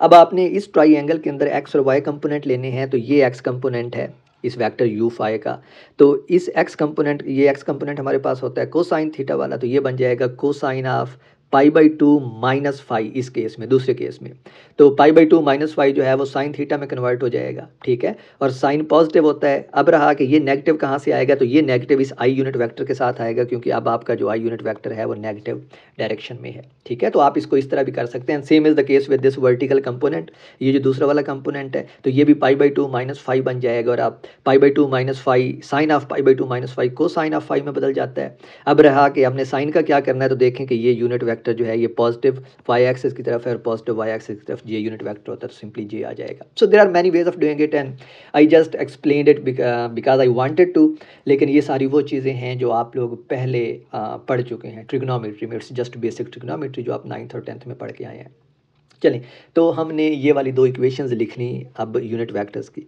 अब आपने इस ट्राई एंगल के अंदर एक्स और वाई कंपोनेंट लेने हैं, तो ये एक्स कंपोनेंट है इस वेक्टर यू फाई का। तो इस ये एक्स कंपोनेंट हमारे पास होता है कोसाइन थीटा वाला, तो ये बन जाएगा कोसाइन ऑफ π/2 माइनस फाई इस केस में, दूसरे केस में। तो π/2 माइनस फाई जो है वो साइन थीटा में कन्वर्ट हो जाएगा, ठीक है। और साइन पॉजिटिव होता है। अब रहा कि ये नेगेटिव कहाँ से आएगा, तो ये नेगेटिव इस आई यूनिट वेक्टर के साथ आएगा, क्योंकि अब आपका जो आई यूनिट वेक्टर है वो नेगेटिव डायरेक्शन में है, ठीक है। तो आप इसको इस तरह भी कर सकते हैं। Same is the case with this vertical component, ये जो दूसरा वाला कंपोनेंट है तो ये भी π/2 माइनस फाई बन जाएगा। और आप π/2 minus phi sine of π/2 minus phi को साइन ऑफ फाई में बदल जाता है। अब रहा कि हमने साइन का क्या करना है, तो देखें कि ये यूनिट वेक्टर जो है ये पॉजिटिव वाई एक्सिस की तरफ है और पॉजिटिव वाई एक्सिस की तरफ जे यूनिट वेक्टर होता है, तो सिंपली जे आ जाएगा। So there are many ways of doing it and I just explained it because I wanted to. लेकिन ये सारी वो चीज़ें हैं जो आप लोग पहले पढ़ चुके हैं ट्रिग्नोमेट्री में। इट्स जस्ट बेसिक ट्रिग्नोमेट्री जो आप 9th और 10th में पढ़ के आए हैं। चलें, तो हमने ये वाली दो इक्वेशंस लिखनी अब यूनिट वेक्टर्स की।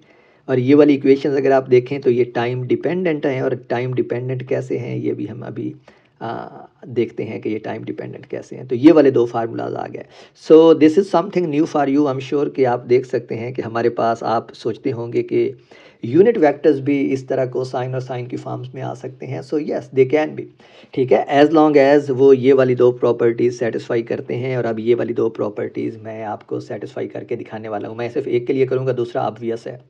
और ये वाली इक्वेशंस अगर आप देखें तो ये टाइम डिपेंडेंट हैं, और टाइम डिपेंडेंट कैसे हैं ये भी हम अभी देखते हैं कि ये टाइम डिपेंडेंट कैसे हैं। तो ये वाले दो फार्मूलाज आ गए। सो this is something new for you. I am sure कि आप देख सकते हैं कि हमारे पास, आप सोचते होंगे कि यूनिट वेक्टर्स भी इस तरह को साइन और साइन की फॉर्म्स में आ सकते हैं। सो यस दे कैन भी, ठीक है, एज लॉन्ग एज वो ये वाली दो प्रॉपर्टीज़ सेटिस्फाई करते हैं। और अब ये वाली दो प्रॉपर्टीज़ मैं आपको सेटिस्फाई करके दिखाने वाला हूँ। मैं सिर्फ एक के लिए करूँगा, दूसरा ऑब्वियस है।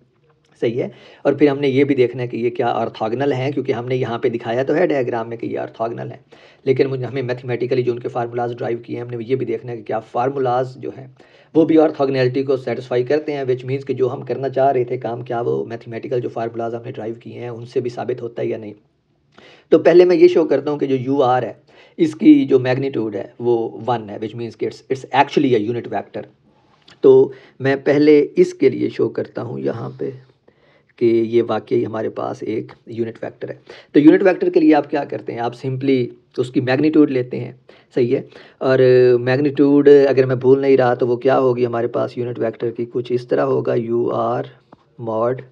सही है। और फिर हमने ये भी देखना है कि ये क्या ऑर्थोगोनल है, क्योंकि हमने यहाँ पे दिखाया तो है डायग्राम में कि ये ऑर्थोगोनल है, लेकिन मुझे हमें मैथमेटिकली जो उनके फार्मूलाज ड्राइव किए हैं हमने ये भी देखना है कि क्या फार्मूलाज जो हैं वो भी ऑर्थोगोनैलिटी को सेटिस्फाई करते हैं, विच मीन्स कि जो हम करना चाह रहे थे काम, क्या वो मैथमेटिकल जो फार्मूलाज हमने ड्राइव किए हैं उनसे भी साबित होता है या नहीं। तो पहले मैं ये शो करता हूँ कि जो यू आर है इसकी जो मैग्नीट्यूड है वो 1 है, विच मीन्स कि it's actually a unit vector. तो मैं पहले इसके लिए शो करता हूँ यहाँ पे कि ये वाकई हमारे पास एक यूनिट वेक्टर है। तो यूनिट वेक्टर के लिए आप क्या करते हैं, आप सिंपली उसकी मैग्नीट्यूड लेते हैं, सही है। और मैग्नीट्यूड अगर मैं भूल नहीं रहा तो वो क्या होगी हमारे पास यूनिट वेक्टर की, कुछ इस तरह होगा, u r mod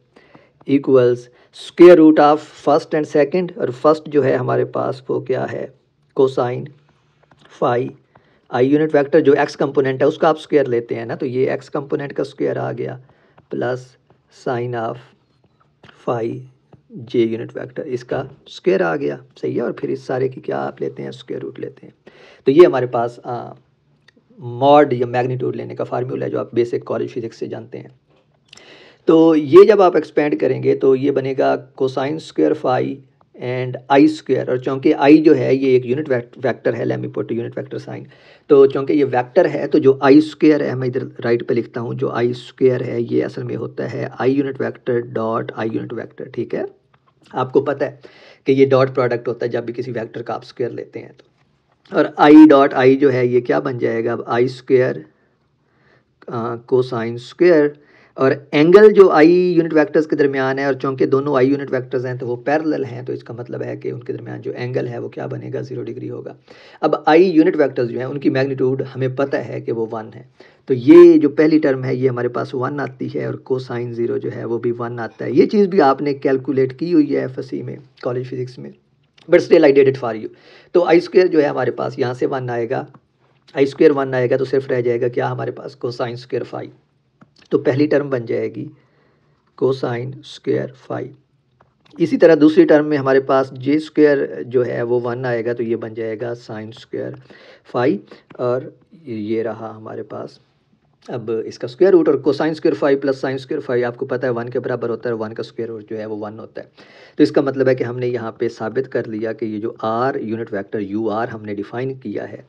equals square root of first and second, और फर्स्ट जो है हमारे पास वो क्या है, cosine phi i unit vector, जो एक्स कंपोनेंट है उसका आप स्क्वायर लेते हैं ना, तो ये एक्स कंपोनेंट का स्क्वायर आ गया plus sine of phi j unit vector, इसका स्क्वायर आ गया, सही है। और फिर इस सारे की क्या आप लेते हैं, स्क्वायर रूट लेते हैं। तो ये हमारे पास मॉड या मैग्नीट्यूड लेने का फार्मूला है जो आप बेसिक कॉलेज फिजिक्स से जानते हैं। तो ये जब आप एक्सपेंड करेंगे तो ये बनेगा cosine square phi and i square, और चूँकि आई जो है ये एक यूनिट वेक्टर है, let me put unit vector sine, तो चूँकि ये वेक्टर है तो जो आई स्क्वायर है, मैं इधर राइट पे लिखता हूँ, जो आई स्क्वायर है ये असल में होता है आई unit vector dot I unit vector, ठीक है। आपको पता है कि ये डॉट प्रोडक्ट होता है जब भी किसी वेक्टर का आप स्क्वायर लेते हैं तो, और आई डॉट आई जो है ये क्या बन जाएगा, अब आई स्क्वायर कोसाइन स्क्वायर, और एंगल जो आई यूनिट वेक्टर्स के दरमियान है, और चूँकि दोनों आई यूनिट वेक्टर्स हैं तो वो पैरेलल हैं, तो इसका मतलब है कि उनके दरमियान जो एंगल है वो क्या बनेगा, 0 डिग्री होगा। अब आई यूनिट वेक्टर्स जो हैं उनकी मैग्नीट्यूड हमें पता है कि वो 1 है, तो ये जो पहली टर्म है ये हमारे पास 1 आती है, और कोसाइन 0 जो है वो भी 1 आता है। ये चीज़ भी आपने कैलकुलेट की हुई है एफएससी में, कॉलेज फिजिक्स में, but still I did it for you. तो आई स्क्वायर जो है हमारे पास यहाँ से 1 आएगा, आई स्क्वायर 1 आएगा तो सिर्फ रह जाएगा क्या हमारे पास, कोसाइन स्क्वायर फाई। तो पहली टर्म बन जाएगी कोसाइन स्क्वायर फाई। इसी तरह दूसरी टर्म में हमारे पास जे स्क्वायर जो है वो 1 आएगा, तो ये बन जाएगा साइन स्क्वायर फाई, और ये रहा हमारे पास अब इसका स्क्वायर रूट, और cosine square phi plus sine square phi आपको पता है 1 के बराबर होता है, 1 का स्क्वायर रूट जो है वो 1 होता है। तो इसका मतलब है कि हमने यहाँ पे साबित कर लिया कि ये जो r unit vector u r हमने डिफ़ाइन किया है,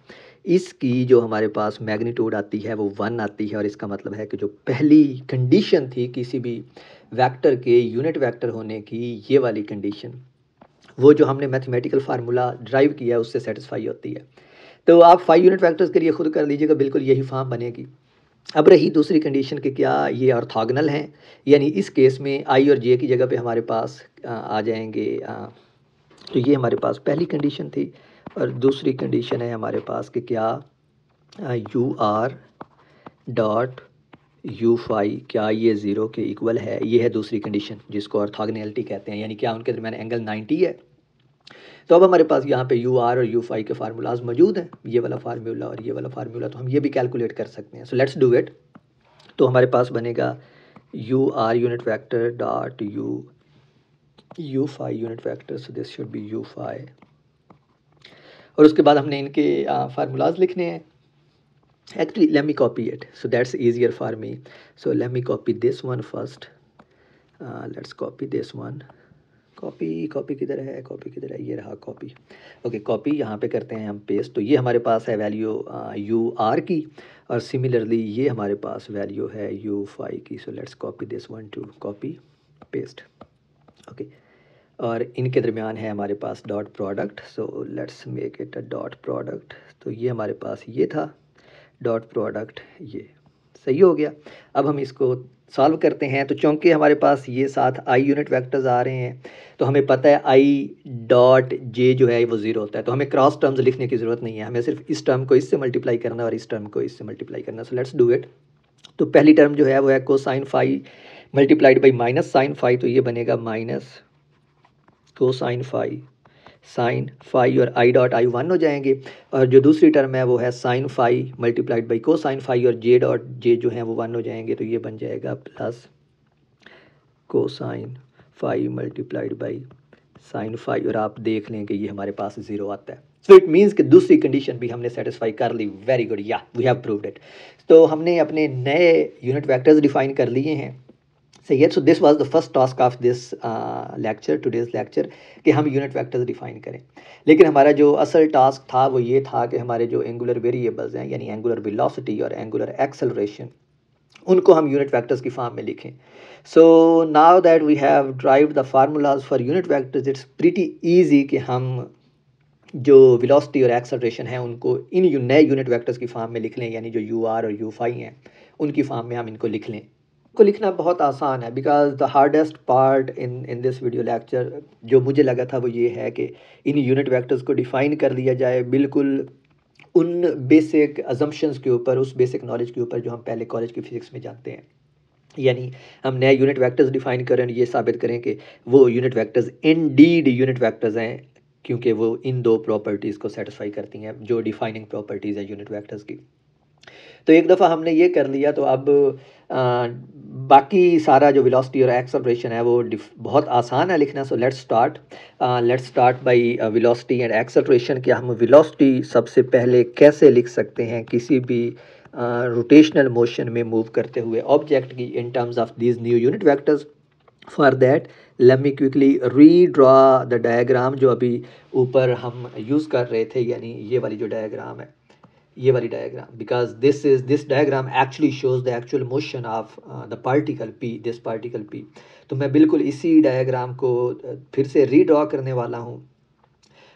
इसकी जो हमारे पास मैग्नीट्यूड आती है वो 1 आती है, और इसका मतलब है कि जो पहली कंडीशन थी किसी भी वेक्टर के यूनिट वेक्टर होने की, ये वाली कंडीशन, वो जो हमने मैथमेटिकल फार्मूला ड्राइव किया है उससे सेटिस्फाई होती है। तो आप 5 यूनिट वेक्टर्स के लिए खुद कर लीजिएगा, बिल्कुल यही फॉर्म बनेगी। अब रही दूसरी कंडीशन कि क्या ये ऑर्थोगोनल हैं, यानी इस केस में आई और जे की जगह पे हमारे पास आ जाएंगे, तो ये हमारे पास पहली कंडीशन थी, और दूसरी कंडीशन है हमारे पास कि क्या u r dot u phi क्या ये 0 के इक्वल है, ये है दूसरी कंडीशन जिसको ऑर्थोगोनैलिटी कहते हैं, यानी क्या उनके दरमियान एंगल 90 है। तो अब हमारे पास यहाँ पे यू आर और यू फाई के फार्मूलाज मौजूद हैं, ये वाला फार्मूला और ये वाला फार्मूला, तो हम ये भी कैलकुलेट कर सकते हैं। So let's do it. तो हमारे पास बनेगा u r unit vector dot u phi unit vector, so this should be u phi, और उसके बाद हमने इनके फार्मूलाज लिखने हैं। Actually, let me copy it, so that's easier for me. So let me copy this one first. Let's copy this one. Copy किधर है, copy किधर है, ये रहा कॉपी। ओके, कॉपी यहाँ पे करते हैं हम पेस्ट। तो ये हमारे पास है वैल्यू यू आर की, और सिमिलरली ये हमारे पास वैल्यू है यू फाई की। So let's copy this one too, copy paste. Okay, और इनके दरमियान है हमारे पास dot product, so let's make it a dot product. तो ये हमारे पास ये था डॉट प्रोडक्ट, ये सही हो गया। अब हम इसको सॉल्व करते हैं। तो चूँकि हमारे पास ये साथ आई यूनिट वेक्टर्स आ रहे हैं, तो हमें पता है आई डॉट जे जो है वो 0 होता है, तो हमें क्रॉस टर्म्स लिखने की ज़रूरत नहीं है, हमें सिर्फ इस टर्म को इससे मल्टीप्लाई करना और इस टर्म को इससे मल्टीप्लाई करना। So let's do it. तो पहली टर्म जो है वो है cosine phi multiplied by minus sine phi, तो ये बनेगा minus cosine phi sine phi, और आई डॉट आई 1 हो जाएंगे, और जो दूसरी टर्म है वो है साइन फाई मल्टीप्लाइड बाई को साइन फाई, और जे डॉट जे जो है वो 1 हो जाएंगे, तो ये बन जाएगा plus cosine phi multiplied by sine phi, और आप देख लें कि ये हमारे पास 0 आता है। सो इट मीन्स कि दूसरी कंडीशन भी हमने सेटिस्फाई कर ली। वेरी गुड, या वी हैव प्रूव्ड इट। तो हमने अपने नए यूनिट वेक्टर्स डिफाइन कर लिए हैं, सही है। So this was the first task of this lecture, today's lecture, कि हम यूनिट वेक्टर्स डिफाइन करें। लेकिन हमारा जो असल टास्क था वो ये था कि हमारे जो एंगुलर वेरिएबल्स हैं, यानी एंगुलर वेलोसिटी और एंगुलर एक्सेलरेशन, उनको हम यूनिट वेक्टर्स की फॉर्म में लिखें। So now that we have derived the formulas for unit vectors, it's pretty easy कि हम जो वेलोसिटी और एक्सेलरेशन है उनको इन नए यूनिट वेक्टर्स की फॉर्म में लिख लें, यानी जो यू आर और यू फाई हैं उनकी फॉर्म में हम इनको लिख लें। को लिखना बहुत आसान है, because the hardest part in this video lecture जो मुझे लगा था वो ये है कि इन यूनिट वेक्टर्स को डिफ़ाइन कर लिया जाए बिल्कुल उन बेसिक अजम्पशंस के ऊपर, उस बेसिक नॉलेज के ऊपर जो हम पहले कॉलेज की फिजिक्स में जानते हैं। यानी हम नए यूनिट वेक्टर्स डिफ़ाइन करें, ये साबित करें कि वो unit vectors Indeed unit vectors हैं, क्योंकि वो इन दो प्रॉपर्टीज़ को सेटिस्फाई करती हैं जो डिफाइनिंग प्रॉपर्टीज़ हैं यूनिट वेक्टर्स की। तो एक दफ़ा हमने ये कर लिया, तो अब बाकी सारा जो वेलोसिटी और एक्सेलरेशन है वो बहुत आसान है लिखना। So let's start by velocity and acceleration. कि हम वेलोसिटी सबसे पहले कैसे लिख सकते हैं किसी भी रोटेशनल मोशन में मूव करते हुए ऑब्जेक्ट की, इन terms of these new unit vectors. For that let me quickly redraw the diagram जो अभी ऊपर हम यूज़ कर रहे थे, यानी ये वाली जो डायग्राम है, ये वाली diagram, because this diagram actually shows the actual motion of the particle P, this particle P. तो मैं बिल्कुल इसी डायग्राम को फिर से रीड्रॉ करने वाला हूँ,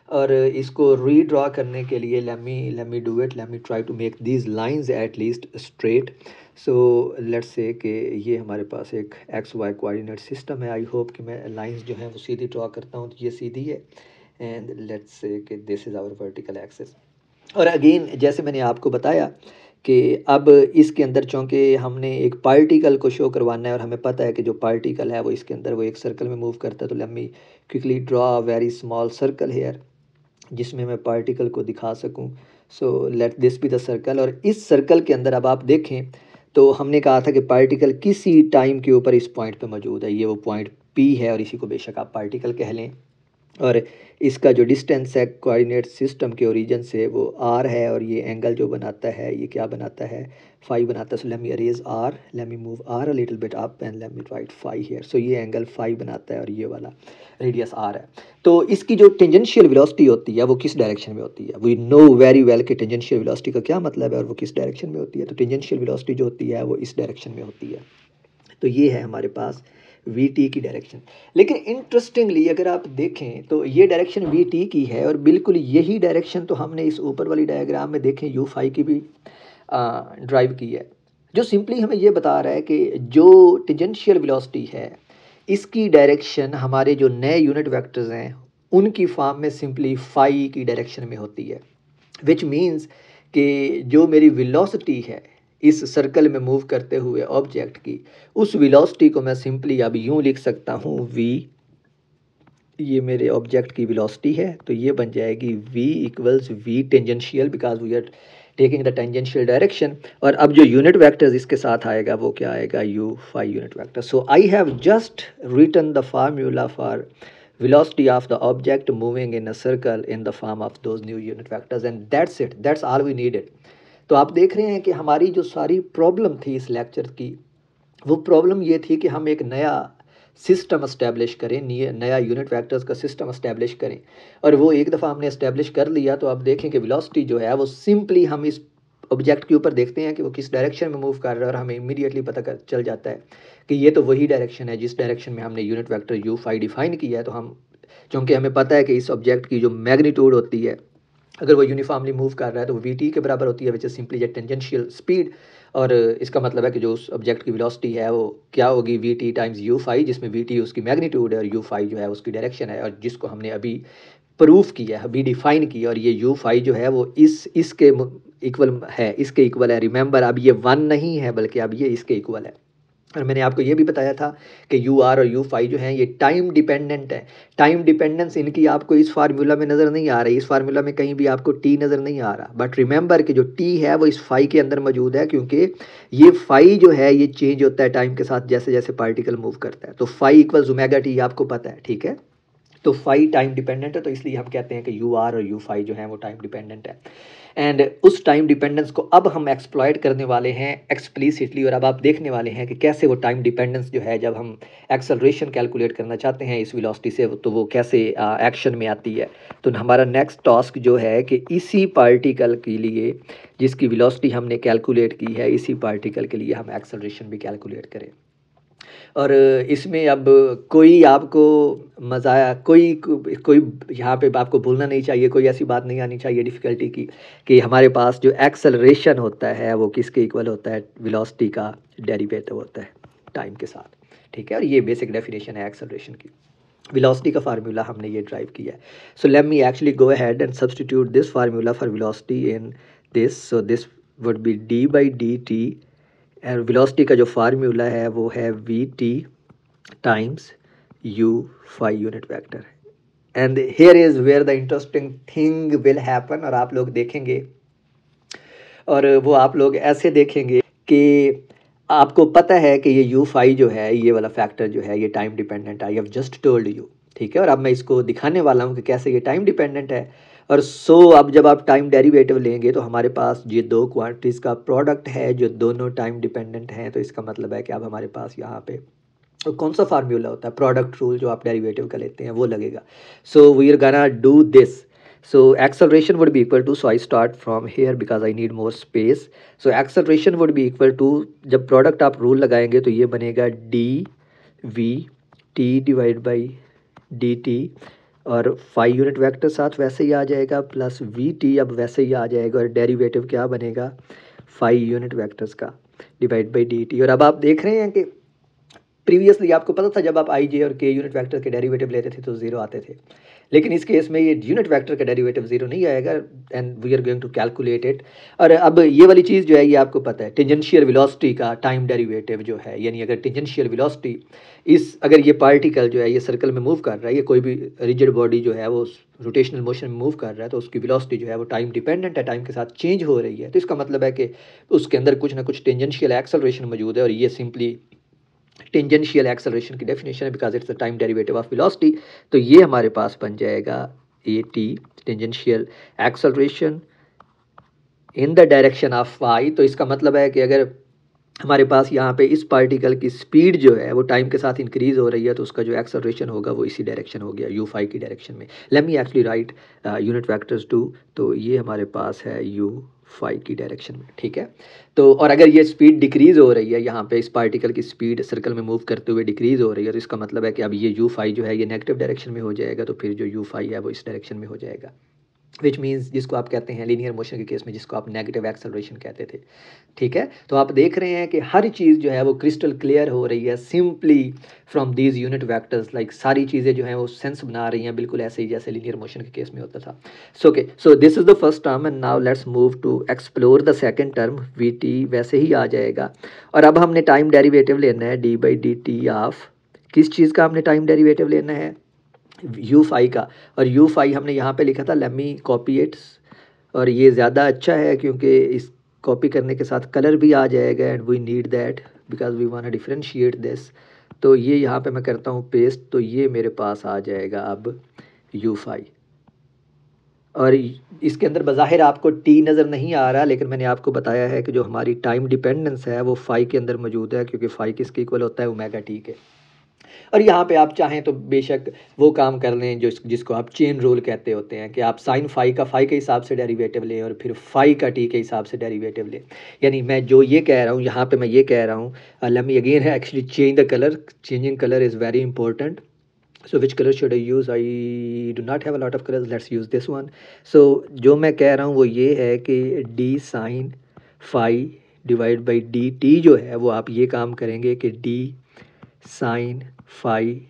और इसको रीड्रॉ करने के लिए let me do it, let me try to make these lines at least straight. So let's say कि ये हमारे पास एक एक्स वाई कोऑर्डिनेट सिस्टम है। आई होप कि मैं लाइंस जो हैं वो सीधी ड्रॉ करता हूँ, तो ये सीधी है, एंड लेट्स से कि this is our vertical axis. और अगेन जैसे मैंने आपको बताया कि अब इसके अंदर चूँकि हमने एक पार्टिकल को शो करवाना है और हमें पता है कि जो पार्टिकल है वो इसके अंदर वो एक सर्कल में मूव करता है, तो let me quickly draw a very small circle here जिसमें मैं पार्टिकल को दिखा सकूं। So let this be the circle. और इस सर्कल के अंदर अब आप देखें तो हमने कहा था कि पार्टिकल किसी टाइम के ऊपर इस पॉइंट पे मौजूद है, ये वो पॉइंट पी है, और इसी को बेशक आप पार्टिकल कह लें। और इसका जो डिस्टेंस है कोऑर्डिनेट सिस्टम के ओरिजिन से वो आर है, और ये एंगल जो बनाता है ये क्या बनाता है, फाई बनाता है। So let me arrange r, let me move r a little bit up and let me write phi here. So ये एंगल फाई बनाता है और ये वाला रेडियस आर है। तो इसकी जो टेंजेंशियल वेलोसिटी होती है वो किस डायरेक्शन में होती है, वी नो वेरी वेल कि टेंजेंशियल वेलोसिटी का क्या मतलब है और वो किस डायरेक्शन में होती है। तो टेंजेंशियल वेलोसिटी जो होती है वो इस डायरेक्शन में होती है। तो ये है हमारे पास वी टी की डायरेक्शन। लेकिन इंटरेस्टिंगली अगर आप देखें तो ये डायरेक्शन वी टी की है, और बिल्कुल यही डायरेक्शन तो हमने इस ऊपर वाली डायग्राम में देखें यू फाई की भी ड्राइव की है, जो सिंपली हमें ये बता रहा है कि जो टेंजेंशियल वेलोसिटी है इसकी डायरेक्शन हमारे जो नए यूनिट वेक्टर्स हैं उनकी फॉर्म में सिंपली फाई की डायरेक्शन में होती है, विच मीन्स कि जो मेरी वेलोसिटी है इस सर्कल में मूव करते हुए ऑब्जेक्ट की, उस वेलोसिटी को मैं सिंपली अब यूं लिख सकता हूँ v, ये मेरे ऑब्जेक्ट की वेलोसिटी है, तो ये बन जाएगी v equals v tangential, because we are taking the tangential direction. और अब जो यूनिट वेक्टर्स इसके साथ आएगा वो क्या आएगा, u phi unit vector. So I have just written the formula for velocity of the object moving in a circle in the form of those new unit vectors, and that's it, that's all we needed। तो आप देख रहे हैं कि हमारी जो सारी problem थी इस लेक्चर की, वो प्रॉब्लम ये थी कि हम एक नया सिस्टम इस्टेब्लिश करें, नया यूनिट वेक्टर्स का सिस्टम इस्टेब्लिश करें। और वो एक दफ़ा हमने इस्टेब्लिश कर लिया तो आप देखें कि वेलोसिटी जो है वो सिंपली हम इस ऑब्जेक्ट के ऊपर देखते हैं कि वो किस डायरेक्शन में मूव कर रहा है, और हमें इमीडिएटली पता चल जाता है कि ये तो वही डायरेक्शन है जिस डायरेक्शन में हमने unit vector u phi define किया है। तो हम, क्योंकि हमें पता है कि इस ऑब्जेक्ट की जो मैग्नीट्यूड होती है अगर वो यूनिफॉर्मली मूव कर रहा है तो वो वी टी के बराबर होती है, which is simply jet tangential speed. और इसका मतलब है कि जो उस ऑब्जेक्ट की वेलोसिटी है वो क्या होगी, v t times u phi, जिसमें वी टी उसकी मैग्नीट्यूड है और यू फाई जो है उसकी डायरेक्शन है, और जिसको हमने अभी प्रूफ किया है, अभी डिफाइन किया। और ये यू फाई जो है वो इसके इक्वल है, इसके इक्वल है। रिमेंबर अब ये 1 नहीं है बल्कि अब ये इसके इक्वल है। और मैंने आपको ये भी बताया था कि यू आर और यू फाई जो हैं ये टाइम डिपेंडेंट है। टाइम डिपेंडेंस इनकी आपको इस फार्मूला में नज़र नहीं आ रही, इस फार्मूला में कहीं भी आपको टी नज़र नहीं आ रहा, बट रिमेंबर कि जो टी है वो इस फाई के अंदर मौजूद है, क्योंकि ये फाई जो है ये चेंज होता है टाइम के साथ जैसे जैसे पार्टिकल मूव करता है। तो फाई इक्वल्स ओमेगा टी आपको पता है, ठीक है। तो फाई टाइम डिपेंडेंट है, तो इसलिए हम कहते हैं कि यू आर और यू फाई जो है वो टाइम डिपेंडेंट है। एंड उस टाइम डिपेंडेंस को अब हम एक्सप्लॉइट करने वाले हैं एक्सप्लिसिटली, और अब आप देखने वाले हैं कि कैसे वो टाइम डिपेंडेंस जो है जब हम एक्सेलरेशन कैलकुलेट करना चाहते हैं इस वेलोसिटी से, तो वो कैसे एक्शन में आती है। तो हमारा नेक्स्ट टास्क जो है कि इसी पार्टिकल के लिए जिसकी वेलोसिटी हमने कैलकुलेट की है, इसी पार्टिकल के लिए हम एक्सेलरेशन भी कैलकुलेट करें। और इसमें अब कोई आपको मज़ा कोई कोई यहाँ पे आपको भूलना नहीं चाहिए, कोई ऐसी बात नहीं आनी चाहिए डिफ़िकल्टी की कि हमारे पास जो एक्सेलरेशन होता है वो किसके इक्वल होता है, वेलोसिटी का डेरिवेटिव होता है टाइम के साथ, ठीक है। और ये बेसिक डेफिनेशन है एक्सेलरेशन की। वेलोसिटी का फार्मूला हमने ये ड्राइव किया है। So let me actually go ahead and substitute this formula for velocity in this. So this would be d by D t, and velocity का जो फार्मूला है वो है v t times u phi unit vector. And here is where the interesting thing will happen, और आप लोग देखेंगे, और वो आप लोग ऐसे देखेंगे कि आपको पता है कि ये यू फाई जो है, ये वाला फैक्टर जो है, ये टाइम डिपेंडेंट है। आई हैव जस्ट टोल्ड यू, ठीक है। और अब मैं इसको दिखाने वाला हूँ कि कैसे ये टाइम डिपेंडेंट है। और अब जब आप टाइम डेरिवेटिव लेंगे तो हमारे पास ये दो क्वांटिटीज़ का प्रोडक्ट है जो दोनों टाइम डिपेंडेंट हैं। तो इसका मतलब है कि अब हमारे पास यहाँ पे तो कौन सा फार्मूला होता है, प्रोडक्ट रूल, जो आप डेरिवेटिव का लेते हैं वो लगेगा। So we are gonna do this. So acceleration would be equal to, so I start from here because I need more space. So acceleration would be equal to, जब product आप rule लगाएंगे तो ये बनेगा D we T divide by D T, और phi unit vector साथ वैसे ही आ जाएगा, प्लस वी टी अब वैसे ही आ जाएगा, और डेरिवेटिव क्या बनेगा, फाई यूनिट वेक्टर्स का डिवाइड बाई डी टी। और अब आप देख रहे हैं कि प्रीवियसली आपको पता था जब आप आई जे और के यूनिट वेक्टर के डेरिवेटिव लेते थे तो ज़ीरो आते थे, लेकिन इस केस में ये यूनिट वेक्टर का डेरिवेटिव ज़ीरो नहीं आएगा, and we are going to calculate it. और अब ये वाली चीज़ जो है ये आपको पता है, टेंजेंशियल वेलोसिटी का टाइम डेरिवेटिव जो है, यानी अगर टेंजेंशियल वेलोसिटी अगर ये पार्टिकल जो है ये सर्कल में मूव कर रहा है, ये कोई भी रिजिड बॉडी जो है वो रोटेशनल मोशन में मूव कर रहा है, तो उसकी वेलोसिटी जो है वो टाइम डिपेंडेंट है, टाइम के साथ चेंज हो रही है। तो इसका मतलब है कि उसके अंदर कुछ ना कुछ टेंजेंशियल एक्सेलरेशन मौजूद है, और ये सिंपली टेंजेंशियल एक्सेलरेशन की डेफिनेशन है, because it's the time derivative of velocity. तो ये हमारे पास बन जाएगा a t tangential acceleration in the direction of phi. तो इसका मतलब है कि अगर हमारे पास यहाँ पे इस पार्टिकल की स्पीड जो है वो टाइम के साथ इंक्रीज हो रही है, तो उसका जो एक्सेलरेशन होगा वो इसी डायरेक्शन हो गया, यू फाई की डायरेक्शन में। Let me actually write unit vectors too. तो ये हमारे पास है यू फाई की डायरेक्शन में, ठीक है। तो और अगर ये स्पीड डिक्रीज हो रही है, यहाँ पे इस पार्टिकल की स्पीड सर्कल में मूव करते हुए डिक्रीज हो रही है, तो इसका मतलब है कि अब ये यू फाई जो है ये नेगेटिव डायरेक्शन में हो जाएगा, तो फिर जो यू फाई है वो इस डायरेक्शन में हो जाएगा, विच मीन्स जिसको आप कहते हैं लीनियर मोशन के केस में जिसको आप नेगेटिव एक्सेलरेशन कहते थे, ठीक है। तो आप देख रहे हैं कि हर चीज़ जो है वो क्रिस्टल क्लियर हो रही है simply from these unit vectors, like सारी चीज़ें जो हैं वो सेंस बना रही हैं बिल्कुल ऐसे ही जैसे लीनियर मोशन के केस में होता था। So this is the first term, and now let's move to explore the second term, v t वैसे ही आ जाएगा। और अब हमने टाइम डेरिवेटिव लेना है D by D T of, किस चीज़ का हमने टाइम डेरिवेटिव लेना है, यू फाई का। और यू फाई हमने यहाँ पे लिखा था, लेट मी कॉपी इट, और ये ज़्यादा अच्छा है क्योंकि इस कॉपी करने के साथ कलर भी आ जाएगा, and we need that because we want to differentiate this. तो ये यहाँ पे मैं करता हूँ पेस्ट, तो ये मेरे पास आ जाएगा अब यू फाई। और इसके अंदर बज़ाहिर आपको टी नज़र नहीं आ रहा, लेकिन मैंने आपको बताया है कि जो हमारी टाइम डिपेंडेंस है वो फाई के अंदर मौजूद है, क्योंकि फाई किसके इक्वल होता है, ओमेगा टी के। और यहाँ पे आप चाहें तो बेशक वो काम कर लें जिसको आप चेन रूल कहते होते हैं, कि आप साइन फाई का फाई के हिसाब से डेरिवेटिव लें और फिर फाई का टी के हिसाब से डेरिवेटिव लें। यानी मैं जो ये कह रहा हूँ यहाँ पे मैं ये कह रहा हूँ, लेट मी अगेन है actually change the colour, changing colour is very important. So which color should I use? I do not have a lot of colors. Let's use this one. So जो मैं कह रहा हूँ वो ये है कि d sine phi divide by D t जो है वो आप ये काम करेंगे कि d sine phi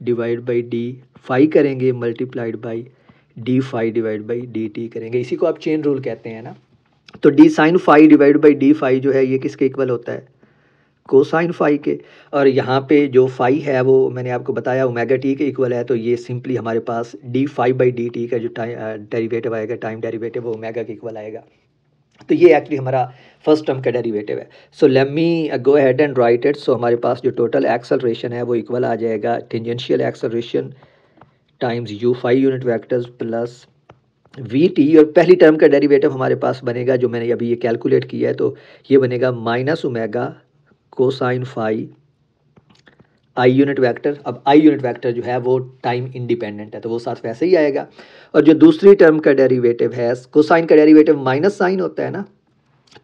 divide by d phi करेंगे multiplied by d phi divide by D t करेंगे। इसी को आप चेन रूल कहते हैं ना। तो d sine phi divide by d phi जो है ये किसके इक्वल होता है, कोसाइन फाई के। और यहाँ पे जो फाई है वो मैंने आपको बताया ओमेगा टी के इक्वल है, तो ये सिंपली हमारे पास d phi by D t का जो डेरिवेटिव आएगा, टाइम डेरिवेटिव, वो ओमेगा के इक्वल आएगा। तो ये एक्चुअली हमारा फर्स्ट टर्म का डेरिवेटिव है। So let me go ahead and write it. सो हमारे पास जो टोटल एक्सेलरेशन है वो इक्वल आ जाएगा tangential acceleration times u phi unit vectors plus v t, और पहली टर्म का डेरिवेटिव हमारे पास बनेगा, जो मैंने अभी ये कैलकुलेट किया है, तो ये बनेगा minus omega cosine phi i unit vector. अब आई यूनिट वेक्टर जो है वो टाइम इंडिपेंडेंट है, तो वो साथ वैसे ही आएगा। और जो दूसरी टर्म का डेरिवेटिव है, कोसाइन का डेरिवेटिव माइनस साइन होता है ना,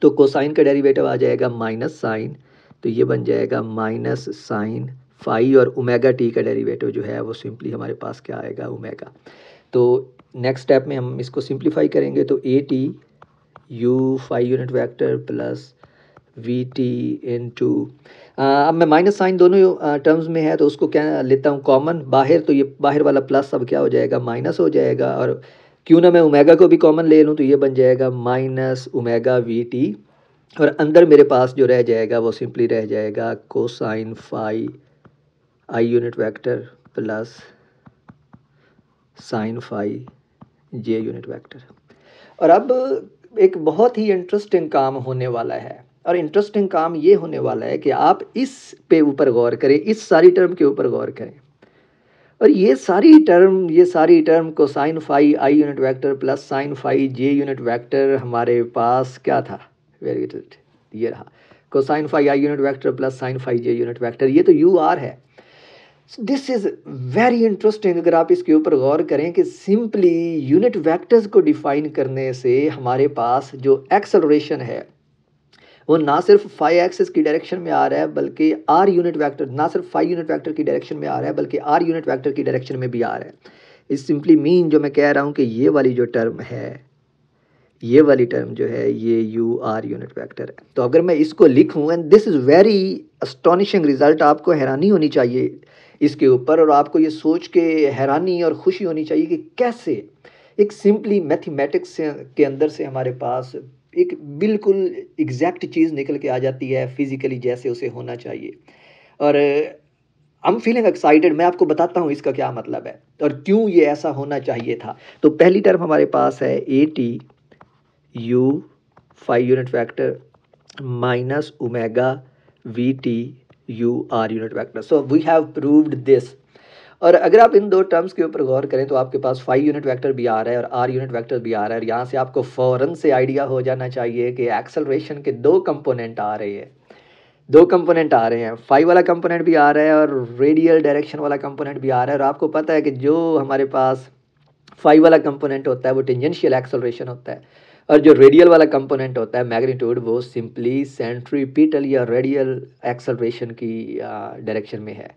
तो कोसाइन का डेरिवेटिव आ जाएगा माइनस साइन, तो ये बन जाएगा माइनस साइन फाई, और ओमेगा टी का डेरिवेटिव जो है वो सिंपली हमारे पास क्या आएगा, ओमेगा। तो नेक्स्ट स्टेप में हम इसको सिंप्लीफाई करेंगे, तो a t u phi unit vector plus v t into, अब मैं माइनस साइन दोनों टर्म्स में है तो उसको क्या लेता हूँ कॉमन बाहर, तो ये बाहर वाला प्लस अब क्या हो जाएगा, माइनस हो जाएगा। और क्यों ना मैं ओमेगा को भी कॉमन ले लूँ, तो ये बन जाएगा माइनस ओमेगा वी टी, और अंदर मेरे पास जो रह जाएगा वो सिंपली रह जाएगा cosine phi i unit vector plus sine phi j unit vector. और अब एक बहुत ही इंटरेस्टिंग काम होने वाला है, और इंटरेस्टिंग काम ये होने वाला है कि आप इस पे ऊपर गौर करें, इस सारी टर्म के ऊपर गौर करें। और ये सारी term cosine phi i unit vector plus sine phi j unit vector हमारे पास क्या था, वेरी गुड, ये रहा cosine phi i unit vector plus sine phi j unit vector, ये तो यू आर है। This is very interesting. अगर आप इसके ऊपर गौर करें कि सिंपली यूनिट वेक्टर्स को डिफाइन करने से हमारे पास जो एक्सेलरेशन है वो ना सिर्फ फाई एक्सिस की डायरेक्शन में आ रहा है, बल्कि आर यूनिट वेक्टर, ना सिर्फ फाई यूनिट वेक्टर की डायरेक्शन में आ रहा है बल्कि आर यूनिट वेक्टर की डायरेक्शन में भी आ रहा है। इस सिंपली मीन, जो मैं कह रहा हूँ कि ये वाली जो टर्म है, ये वाली टर्म जो है ये यू आर यूनिट वेक्टर है। तो अगर मैं इसको लिखूँ, and this is very astonishing result, आपको हैरानी होनी चाहिए इसके ऊपर, और आपको ये सोच के हैरानी और खुशी होनी चाहिए कि कैसे एक सिंपली मैथमेटिक्स के अंदर से हमारे पास एक बिल्कुल एग्जैक्ट चीज़ निकल के आ जाती है फिजिकली जैसे उसे होना चाहिए। और आई एम फीलिंग एक्साइटेड, मैं आपको बताता हूँ इसका क्या मतलब है और क्यों ये ऐसा होना चाहिए था। तो पहली टर्म हमारे पास है a t u phi unit vector minus omega v t u r unit vector. So we have proved this. और अगर आप इन दो टर्म्स के ऊपर गौर करें तो आपके पास फाई यूनिट वेक्टर भी आ रहा है और आर यूनिट वेक्टर भी आ रहा है, और यहाँ से आपको फ़ौरन से आइडिया हो जाना चाहिए कि एक्सेलरेशन के दो कंपोनेंट आ रहे हैं, दो कंपोनेंट आ रहे हैं, फाई वाला कंपोनेंट भी आ रहा है और रेडियल डायरेक्शन वाला कंपोनेंट भी आ रहा है। और आपको पता है कि जो हमारे पास फाई वाला कंपोनेंट होता है वो टेंजेंशियल एक्सेलरेशन होता है, और जो रेडियल वाला कंपोनेंट होता है मैग्नीट्यूड, वो सिंपली सेंट्रीपिटल या रेडियल एक्सेलरेशन की डायरेक्शन में है।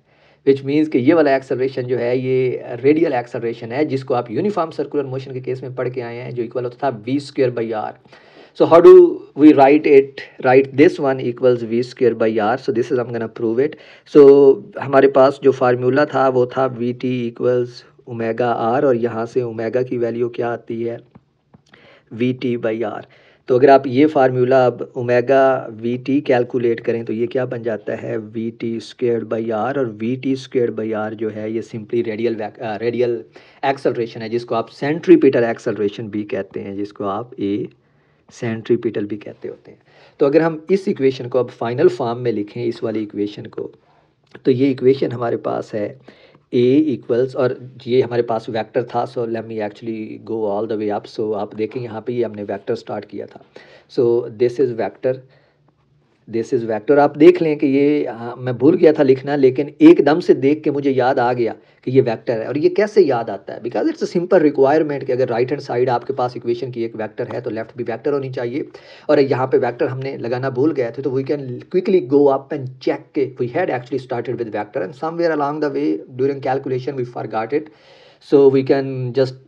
विच मीन्स कि ये वाला एक्सेलरेशन जो है ये रेडियल एक्सेलरेशन है, जिसको आप यूनिफॉर्म सर्कुलर मोशन के केस में पढ़ के आए हैं, जो इक्वल होता था v square by r. So how do we write it? Write this one equals v square by r. So this is I'm gonna prove it. So हमारे पास जो फार्मूला था वो था v t equals omega r, और यहाँ से omega की वैल्यू क्या आती है, वी टी बाई आर। तो अगर आप ये फार्मूला अब ओमेगा वी टी कैलकुलेट करें तो ये क्या बन जाता है, v t square by r, और v t square by r जो है ये सिंपली रेडियल एक्सेलरेशन है, जिसको आप सेंट्रीपिटल एक्सेलरेशन भी कहते हैं, जिसको आप सेंट्रीपिटल भी कहते होते हैं। तो अगर हम इस इक्वेशन को अब फाइनल फॉर्म में लिखें, इस वाली इक्वेशन को, तो ये इक्वेशन हमारे पास है ए इक्वल्स, और ये हमारे पास वेक्टर था, so let me actually go all the way up. सो आप देखें यहाँ पे ये हमने वेक्टर स्टार्ट किया था। So this is vector, this is vector. आप देख लें कि ये मैं भूल गया था लिखना, लेकिन एकदम से देख के मुझे याद आ गया कि ये वेक्टर है। और ये कैसे याद आता है, because it's a simple requirement कि अगर राइट हैंड साइड आपके पास इक्वेशन की एक वेक्टर है तो लेफ्ट भी वेक्टर होनी चाहिए। और यहाँ पे वेक्टर हमने लगाना भूल गए थे, तो we can quickly go up and check के we had actually started with vector, and somewhere along the way during calculation we forgot it, so we can just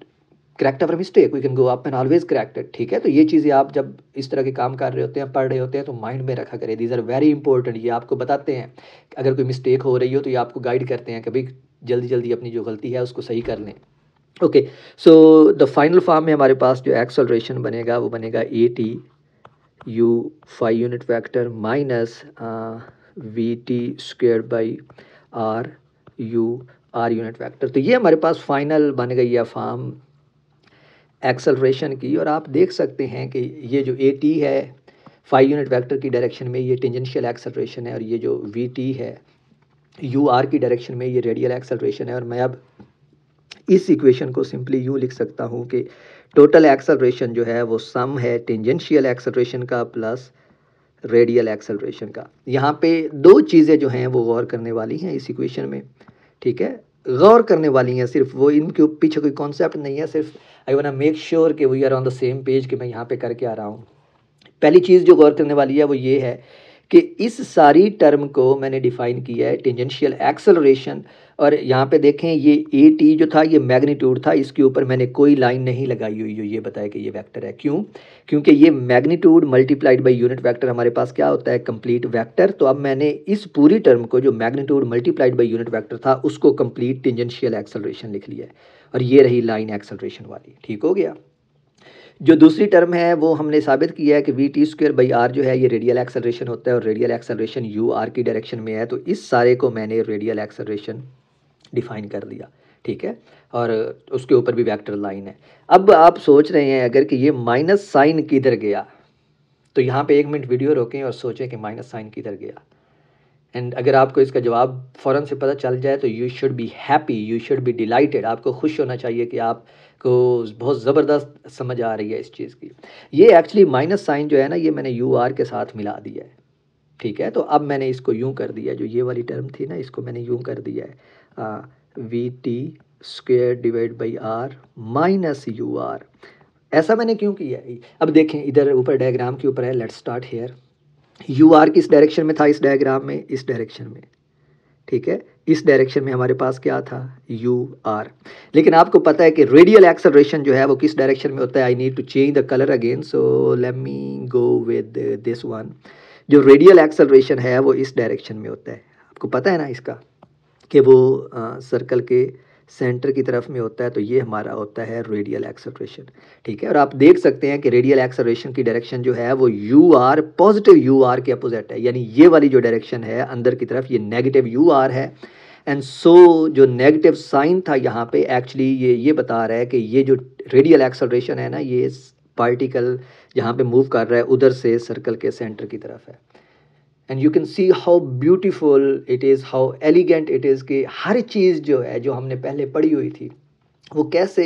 correct our mistake, we can go up and always correct it. ठीक है, तो ये चीज़ें आप जब इस तरह के काम कर रहे होते हैं, पढ़ रहे होते हैं, तो माइंड में रखा करें, दीज आर वेरी इंपॉर्टेंट। ये आपको बताते हैं अगर कोई मिस्टेक हो रही हो तो ये आपको गाइड करते हैं कि भाई जल्दी जल्दी अपनी जो गलती है उसको सही कर लें। Okay, so the final form में हमारे पास जो एक्सेलरेशन बनेगा वो बनेगा a t u phi unit vector minus v t square by r u r unit vector. तो ये हमारे पास फाइनल बन गई है फॉर्म एक्सेलरेशन की। और आप देख सकते हैं कि ये जो ए टी है फाई यूनिट वेक्टर की डायरेक्शन में ये टेंजेंशियल एक्सेलरेशन है, और ये जो वी टी है यू आर की डायरेक्शन में ये रेडियल एक्सेलरेशन है। और मैं अब इस इक्वेशन को सिंपली यूँ लिख सकता हूँ कि टोटल एक्सेलरेशन जो है वो सम है टेंजेंशियल एक्सेलरेशन का प्लस रेडियल एक्सेलरेशन का। यहाँ पे दो चीज़ें जो हैं वो गौर करने वाली हैं इस इक्वेशन में, ठीक है, गौर करने वाली हैं। सिर्फ वो इनके पीछे कोई कॉन्सेप्ट नहीं है, सिर्फ आई वांट मेक श्योर कि we are on the same page कि मैं यहाँ पे करके आ रहा हूँ। पहली चीज़ जो गौर करने वाली है वो ये है कि इस सारी टर्म को मैंने डिफाइन किया है टेंजेंशियल एक्सेलरेशन, और यहाँ पे देखें ये ए टी जो था ये मैग्नीट्यूड था, इसके ऊपर मैंने कोई लाइन नहीं लगाई हुई जो ये बताया कि ये वेक्टर है। क्यों? क्योंकि ये magnitude multiplied by unit vector हमारे पास क्या होता है, कंप्लीट वेक्टर। तो अब मैंने इस पूरी टर्म को जो magnitude multiplied by unit vector था उसको कंप्लीट टेंजेंशियल एक्सेलरेशन लिख लिया है, और ये रही लाइन एक्सेलरेशन वाली। ठीक हो गया। जो दूसरी टर्म है वो हमने साबित किया है कि v t square by r जो है ये रेडियल एक्सेलरेशन होता है, और रेडियल एक्सेलरेशन यू आर की डायरेक्शन में है, तो इस सारे को मैंने रेडियल एक्सेलरेशन डिफाइन कर दिया, ठीक है, और उसके ऊपर भी वेक्टर लाइन है। अब आप सोच रहे हैं अगर कि ये माइनस साइन किधर गया, तो यहाँ पे 1 मिनट वीडियो रोकें और सोचें कि माइनस साइन किधर गया, एंड अगर आपको इसका जवाब फ़ौरन से पता चल जाए तो you should be happy, you should B dilated, आपको खुश होना चाहिए कि आपको बहुत ज़बरदस्त समझ आ रही है इस चीज़ की। ये एक्चुअली माइनस साइन जो है ना ये मैंने यू आर के साथ मिला दिया है, ठीक है। तो अब मैंने इसको यूँ कर दिया, जो ये वाली टर्म थी ना इसको मैंने यूँ कर दिया है v t square divide by r minus u r. ऐसा मैंने क्यों किया है? अब देखें इधर ऊपर डायग्राम के ऊपर है, let's start here. U r किस डायरेक्शन में था इस डायग्राम में, इस डायरेक्शन में, ठीक है। इस डायरेक्शन में हमारे पास क्या था, यू आर। लेकिन आपको पता है कि रेडियल एक्सेलरेशन जो है वो किस डायरेक्शन में होता है। I need to change the colour again, so let me go with this one. जो रेडियल एक्सेलरेशन है वो इस डायरेक्शन में होता है, आपको पता है ना इसका, कि वो सर्कल के सेंटर की तरफ में होता है, तो ये हमारा होता है रेडियल एक्सेलरेशन, ठीक है। और आप देख सकते हैं कि रेडियल एक्सेलरेशन की डायरेक्शन जो है वो u r, positive u r के अपोजिट है, यानी ये वाली जो डायरेक्शन है अंदर की तरफ ये नेगेटिव यू आर है। एंड सो जो नेगेटिव साइन था यहाँ पे एक्चुअली ये बता रहा है कि ये जो रेडियल एक्सेलरेशन है ना ये पार्टिकल जहाँ पे मूव कर रहा है उधर से सर्कल के सेंटर की तरफ है। And you can see how beautiful it is, how elegant it is, कि हर चीज़ जो है जो हमने पहले पढ़ी हुई थी वो कैसे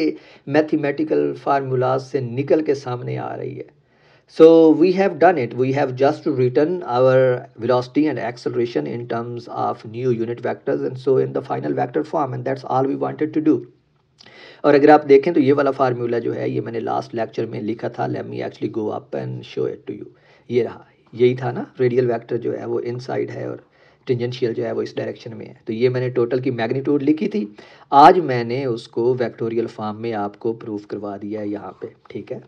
मैथमेटिकल फार्मूलाज से निकल के सामने आ रही है। So we have done it, we have just written our velocity and acceleration in terms of new unit vectors, and so in the final vector form, and that's all we wanted to do. और अगर आप देखें तो ये वाला formula जो है ये मैंने लास्ट लेक्चर में लिखा था, let me actually go up and show it to you. ये रहा, यही था ना, रेडियल वेक्टर जो है वो इनसाइड है और टेंजेंशियल जो है वो इस डायरेक्शन में है। तो ये मैंने टोटल की मैग्नीट्यूड लिखी थी, आज मैंने उसको वेक्टोरियल फॉर्म में आपको प्रूफ करवा दिया है यहाँ पे, ठीक है।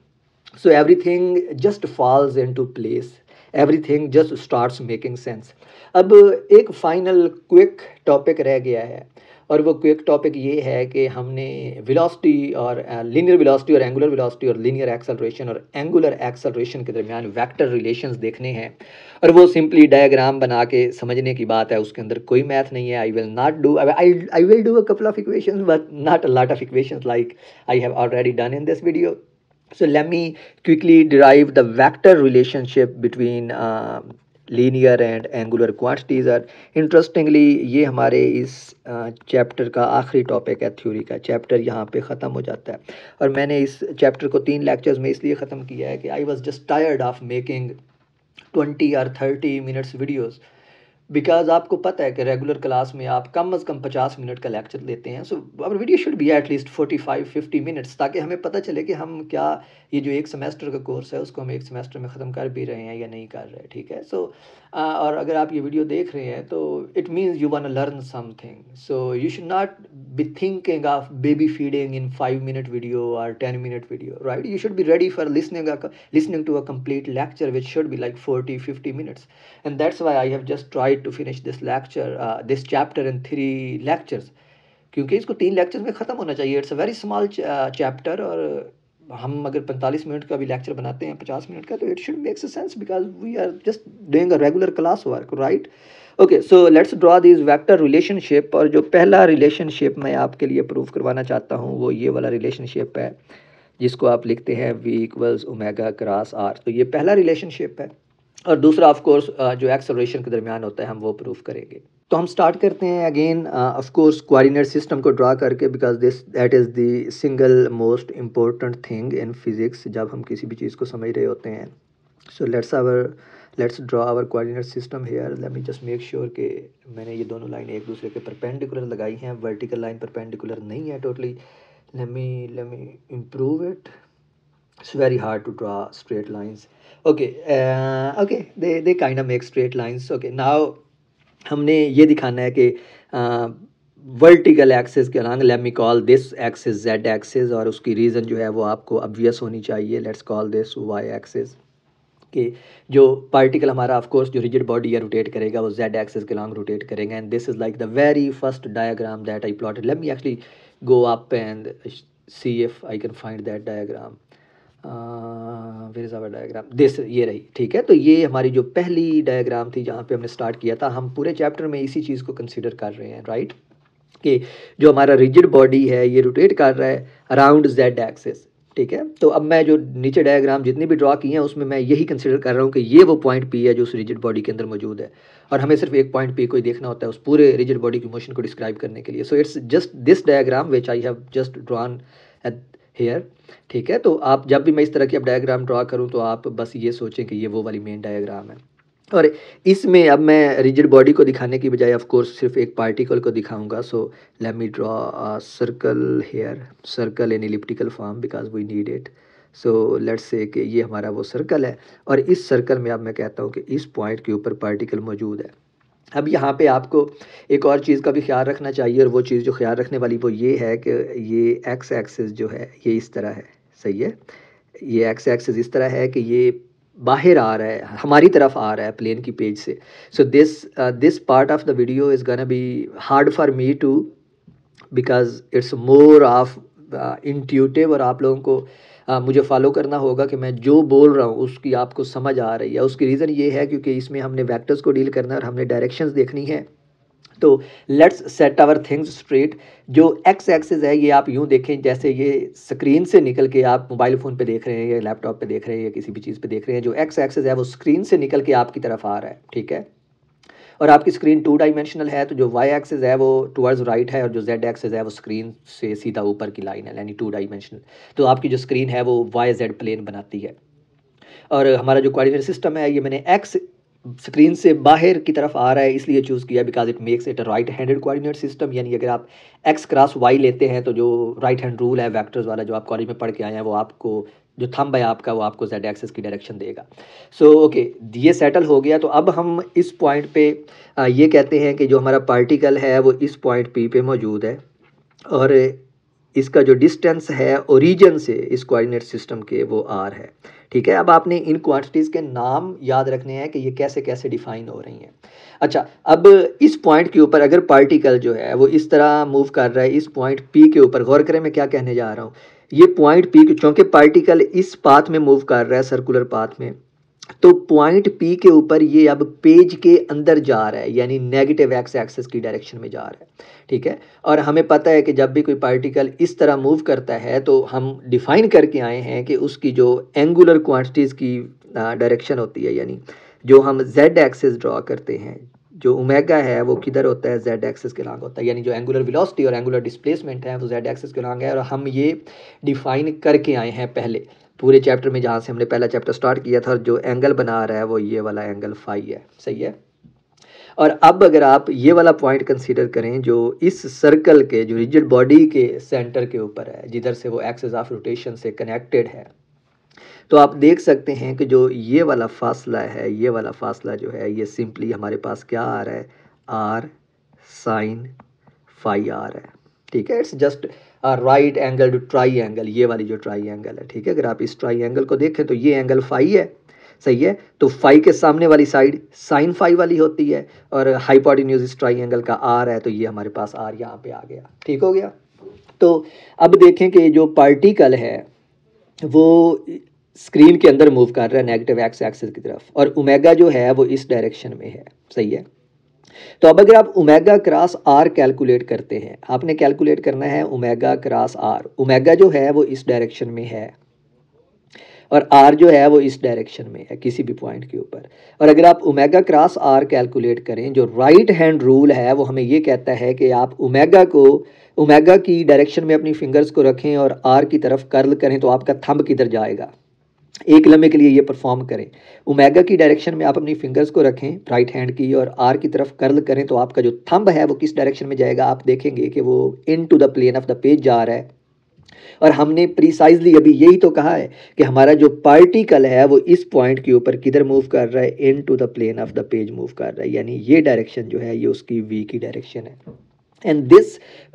So everything just falls into place, everything just starts making sense. अब एक फाइनल क्विक टॉपिक रह गया है, और वो क्विक टॉपिक ये है कि हमने वेलोसिटी और लीनियर वेलोसिटी और एंगुलर वेलोसिटी और लीनियर एक्सेलरेशन और एंगुलर एक्सेलरेशन के दरमियान वेक्टर रिलेशंस देखने हैं, और वो सिंपली डायग्राम बना के समझने की बात है, उसके अंदर कोई मैथ नहीं है। I will not do, I will do a couple of equations but not a lot of equations like I have already done in this video. So let me quickly derive the vector relationship between linear and angular quantities। और interestingly ये हमारे इस chapter का आखिरी topic है, theory का chapter यहाँ पे ख़त्म हो जाता है। और मैंने इस चैप्टर को 3 लेक्चर्स में इसलिए ख़त्म किया है कि I was just tired of making 20 और 30 मिनट्स वीडियोज़, बिकॉज आपको पता है कि रेगुलर क्लास में आप कम अज़ कम 50 मिनट का लेक्चर लेते हैं। So our video should be at least 45-50 minutes, ताकि हमें पता चले कि हम क्या ये जो एक सेमेस्टर का कोर्स है उसको हम एक सेमेस्टर में ख़त्म कर भी रहे हैं या नहीं कर रहे, ठीक है। सो और अगर आप ये वीडियो देख रहे हैं तो it means you want to learn something, so you should not be thinking of baby feeding in 5 minute video और 10 minute video, right. You should be ready for listening to a complete lecture which should be like 40-50 minutes, and that's why I have just tried to finish this lecture, this chapter in 3 lectures, क्योंकि इसको 3 lectures में ख़त्म होना चाहिए। It's a very small chapter, और हम अगर 45 minute का भी लेक्चर बनाते हैं 50 मिनट का, तो it should make sense because we are just doing a regular class work, right. Okay, so let's draw this vector relationship. और जो पहला रिलेशनशिप मैं आपके लिए प्रूव करवाना चाहता हूँ वो ये वाला रिलेशनशिप है, जिसको आप लिखते हैं v equals omega cross r। तो ये पहला रिलेशनशिप है, और दूसरा ऑफ कोर्स जो एक्सेलरेशन के दरमियान होता है हम वो प्रूफ करेंगे। तो हम स्टार्ट करते हैं again of course coordinate system को ड्रा करके, because that is the single most important thing in physics जब हम किसी भी चीज़ को समझ रहे होते हैं। So let's draw our coordinate system here. Let me just make sure कि मैंने ये दोनों लाइनें एक दूसरे के परपेंडिकुलर लगाई हैं, वर्टिकल लाइन परपेंडिकुलर नहीं है totally. Let me improve it. It's very hard to draw straight lines. Okay, okay, they kind of make straight lines. Okay, now हमने ये दिखाना है कि वर्टिकल एक्सिस के along let me call this axis Z axis, और उसकी reason जो है वो आपको ऑब्वियस होनी चाहिए। Let's call this Y axis. कि जो पार्टिकल हमारा ऑफ कोर्स जो रिजिड बॉडी है रोटेट करेगा वो जेड एक्सिस के अलॉन्ग रोटेट करेगा, and this is like the very first diagram that I plotted. Let me actually go up and see if I can find that diagram. Where is our diagram, this, ये रही। ठीक है, तो ये हमारी जो पहली डायग्राम थी जहाँ पे हमने स्टार्ट किया था। हम पूरे चैप्टर में इसी चीज़ को कंसीडर कर रहे हैं, राइट, कि जो हमारा रिजिड बॉडी है ये रोटेट कर रहा है अराउंड जेड एक्सिस। ठीक है, तो अब मैं जो नीचे डायग्राम जितनी भी ड्रॉ की हैं उसमें मैं यही कंसीडर कर रहा हूँ कि ये वो पॉइंट पी है जो उस रिजिड बॉडी के अंदर मौजूद है, और हमें सिर्फ एक पॉइंट पी को ही देखना होता है उस पूरे रिजिड बॉडी की मोशन को डिस्क्राइब करने के लिए। So it's just this diagram which I have just drawn at here. ठीक है, तो आप जब भी मैं इस तरह की अब डायग्राम ड्रॉ करूँ तो आप बस ये सोचें कि ये वो वाली मेन डायग्राम है, और इसमें अब मैं रिजिड बॉडी को दिखाने की बजाय ऑफ कोर्स सिर्फ एक पार्टिकल को दिखाऊंगा। So let me draw a circle here, circle in elliptical form because we need it. So let's say कि ये हमारा वो सर्कल है, और इस सर्कल में अब मैं कहता हूँ कि इस पॉइंट के ऊपर पार्टिकल मौजूद है। अब यहाँ पे आपको एक और चीज़ का भी ख्याल रखना चाहिए, और वो चीज़ जो ख्याल रखने वाली वो ये है कि ये एक्स एक्सिस जो है ये इस तरह है, सही है। ये एक्स एक्सिस इस तरह है कि ये बाहर आ रहा है, हमारी तरफ आ रहा है प्लेन की पेज से। So this part of the video is gonna be hard for me too, because it's more of intuitive, और आप लोगों को मुझे फॉलो करना होगा कि मैं जो बोल रहा हूँ उसकी आपको समझ आ रही है। उसकी रीज़न ये है क्योंकि इसमें हमने वेक्टर्स को डील करना है और हमने डायरेक्शंस देखनी है। तो let's set our things straight. जो एक्स एक्सिस है ये आप यूँ देखें जैसे ये स्क्रीन से निकल के आप मोबाइल फ़ोन पे देख रहे हैं या लैपटॉप पे देख रहे हैं या किसी भी चीज़ पे देख रहे हैं। जो एक्स एक्सिस है वो स्क्रीन से निकल के आपकी तरफ आ रहा है, ठीक है, और आपकी स्क्रीन 2 डायमेंशनल है। तो जो वाई एक्सिस है वो टुवर्ड्स राइट है, और जो जेड एक्सिस है वो स्क्रीन से सीधा ऊपर की लाइन है, यानी 2 डायमेंशनल। तो आपकी जो स्क्रीन है वो वाई जेड प्लेन बनाती है, और हमारा जो कोऑर्डिनेट सिस्टम है ये मैंने एक्स स्क्रीन से बाहर की तरफ आ रहा है इसलिए चूज़ किया because it makes it a right handed coordinate system. यानी अगर आप एक्स क्रॉस वाई लेते हैं तो जो राइट हैंड रूल है वेक्टर्स वाला जो आप कॉलेज में पढ़ के आए हैं वो आपको जो थंब है आपका वो आपको जेड एक्सिस की डायरेक्शन देगा। सो ओके, ये सेटल हो गया। तो अब हम इस पॉइंट पे ये कहते हैं कि जो हमारा पार्टिकल है वो इस पॉइंट पी पे मौजूद है, और इसका जो डिस्टेंस है ओरिजिन से इस कोऑर्डिनेट सिस्टम के वो आर है, ठीक है। अब आपने इन क्वांटिटीज़ के नाम याद रखने हैं कि ये कैसे कैसे डिफाइन हो रही हैं। अच्छा, अब इस पॉइंट के ऊपर अगर पार्टिकल जो है वो इस तरह मूव कर रहा है इस पॉइंट पी के ऊपर, गौर करें मैं क्या कहने जा रहा हूँ। ये पॉइंट पी, चूँकि पार्टिकल इस पाथ में मूव कर रहा है सर्कुलर पाथ में, तो पॉइंट पी के ऊपर ये अब पेज के अंदर जा रहा है, यानी नेगेटिव एक्स एक्सिस की डायरेक्शन में जा रहा है, ठीक है। और हमें पता है कि जब भी कोई पार्टिकल इस तरह मूव करता है तो हम डिफाइन करके आए हैं कि उसकी जो एंगुलर क्वांटिटीज़ की डायरेक्शन होती है, यानी जो हम जेड एक्सिस ड्रॉ करते हैं, जो ओमेगा है वो किधर होता है, जेड एक्सिस के लॉन्ग होता है। यानी जो एंगुलर वेलोसिटी और एंगुलर डिस्प्लेसमेंट है वो जेड एक्सिस के लॉन्ग है, और हम ये डिफाइन करके आए हैं पहले पूरे चैप्टर में जहाँ से हमने पहला चैप्टर स्टार्ट किया था। जो एंगल बना रहा है वो ये वाला एंगल फाई है, सही है। और अब अगर आप ये वाला पॉइंट कंसीडर करें जो इस सर्कल के जो रिजिड बॉडी के सेंटर के ऊपर है, जिधर से वो एक्सिस ऑफ रोटेशन से कनेक्टेड है, तो आप देख सकते हैं कि जो ये वाला फासला है, ये वाला फासला जो है ये सिंपली हमारे पास क्या आ रहा है, आर साइन फाई आ रहा है, ठीक है। It's just right angle to try angle, ये वाली जो ट्राई एंगल है, ठीक है। अगर आप इस ट्राई एंगल को देखें तो ये एंगल फाई है, सही है। तो फाई के सामने वाली साइड साइन फाई वाली होती है, और हाइपोटेन्यूज इस ट्राई एंगल का आर है, तो ये हमारे पास आर यहाँ पे आ गया, ठीक हो गया। तो अब देखें कि जो पार्टिकल है वो स्क्रीन के अंदर मूव कर रहा है नेगेटिव एक्स एक्सिस की तरफ, और ओमेगा जो है वो इस डायरेक्शन में है, सही है। तो अब अगर आप ओमेगा क्रॉस आर कैलकुलेट करते हैं, आपने कैलकुलेट करना है ओमेगा क्रॉस आर। ओमेगा जो है वो इस डायरेक्शन में है, और आर जो है वो इस डायरेक्शन में है किसी भी पॉइंट के ऊपर। और अगर आप ओमेगा क्रॉस आर कैलकुलेट करें, जो राइट हैंड रूल है वो हमें ये कहता है कि आप ओमेगा की डायरेक्शन में अपनी फिंगर्स को रखें और आर की तरफ कर्ल करें तो आपका थंब किधर जाएगा। एक लम्हे के लिए ये परफॉर्म करें। ओमेगा की डायरेक्शन में आप अपनी फिंगर्स को रखें राइट हैंड की और आर की तरफ कर्ल करें तो आपका जो थंब है वो किस डायरेक्शन में जाएगा। आप देखेंगे कि वो into the plane of the page जा रहा है। और हमने प्रिसाइजली अभी यही तो कहा है कि हमारा जो पार्टिकल है वो इस पॉइंट के ऊपर किधर मूव कर रहा है, into the plane of the page move कर रहा है, यानी ये डायरेक्शन जो है ये उसकी वी की डायरेक्शन है। and this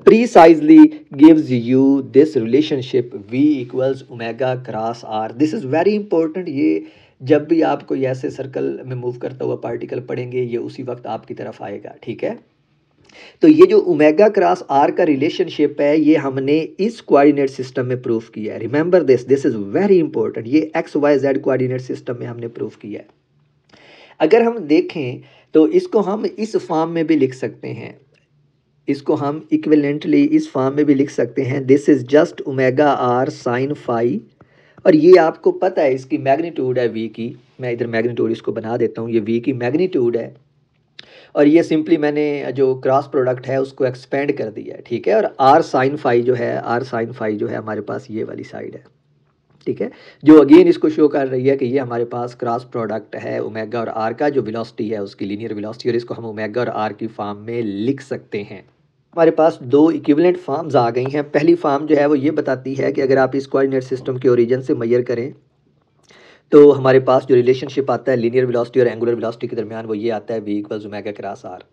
precisely gives you this relationship v equals omega cross r. this is very important। ये जब भी आप कोई ऐसे सर्कल में मूव करता हुआ पार्टिकल पढ़ेंगे ये उसी वक्त आपकी तरफ आएगा, ठीक है। तो ये जो ओमेगा क्रॉस आर का रिलेशनशिप है ये हमने इस कोऑर्डिनेट सिस्टम में प्रूफ किया है। Remember this is very important. ये x y z coordinate system में हमने प्रूफ किया है। अगर हम देखें तो इसको हम इस फॉर्म में भी लिख सकते हैं, इसको हम इक्विवेलेंटली इस फॉर्म में भी लिख सकते हैं। This is just omega R sine phi, और ये आपको पता है इसकी मैग्नीट्यूड है वी की। मैं इधर मैग्नीट्यूड इसको बना देता हूँ, ये वी की मैग्नीट्यूड है और ये सिंपली मैंने जो क्रॉस प्रोडक्ट है उसको एक्सपेंड कर दिया है, ठीक है। और आर साइन फाई जो है हमारे पास ये वाली साइड है, ठीक है, जो अगेन इसको शो कर रही है कि ये हमारे पास क्रॉस प्रोडक्ट है ओमेगा और आर का, जो वेलोसिटी है उसकी लीनियर वेलोसिटी, और इसको हम ओमेगा और आर की फॉर्म में लिख सकते हैं। हमारे पास दो इक्विवेलेंट फॉर्म्स आ गई हैं। पहली फॉर्म जो है वो ये बताती है कि अगर आप इस कोऑर्डिनेट सिस्टम के ओरिजिन से मेजर करें तो हमारे पास जो रिलेशनशिप आता है लीनियर वेलोसिटी और एंगुलर वेलोसिटी के दरमियान वो ये आता है v equals omega cross R,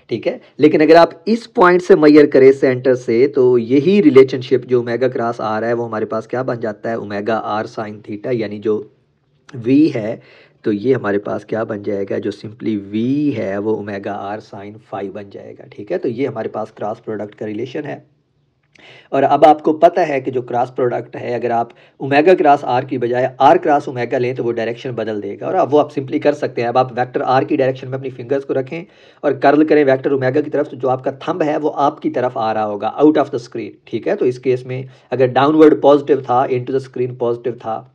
ठीक है। लेकिन अगर आप इस पॉइंट से मेजर करें सेंटर से तो यही रिलेशनशिप जो ओमेगा क्रॉस आर है वो हमारे पास क्या बन जाता है, ओमेगा आर साइन थीटा, यानी जो v है तो ये हमारे पास क्या बन जाएगा, जो सिंपली v है वो ओमेगा आर साइन फाई बन जाएगा, ठीक है। तो ये हमारे पास क्रॉस प्रोडक्ट का रिलेशन है। और अब आपको पता है कि जो क्रॉस प्रोडक्ट है अगर आप ओमेगा क्रॉस आर की बजाय आर क्रॉस ओमेगा लें तो वो डायरेक्शन बदल देगा, और अब वो आप सिंपली कर सकते हैं। अब आप वेक्टर आर की डायरेक्शन में अपनी फिंगर्स को रखें और कर्ल करें वेक्टर ओमेगा की तरफ, तो जो आपका थंब है वो आपकी तरफ आ रहा होगा आउट ऑफ द स्क्रीन, ठीक है। तो इस केस में अगर डाउनवर्ड पॉजिटिव था, इनटू द स्क्रीन पॉजिटिव था,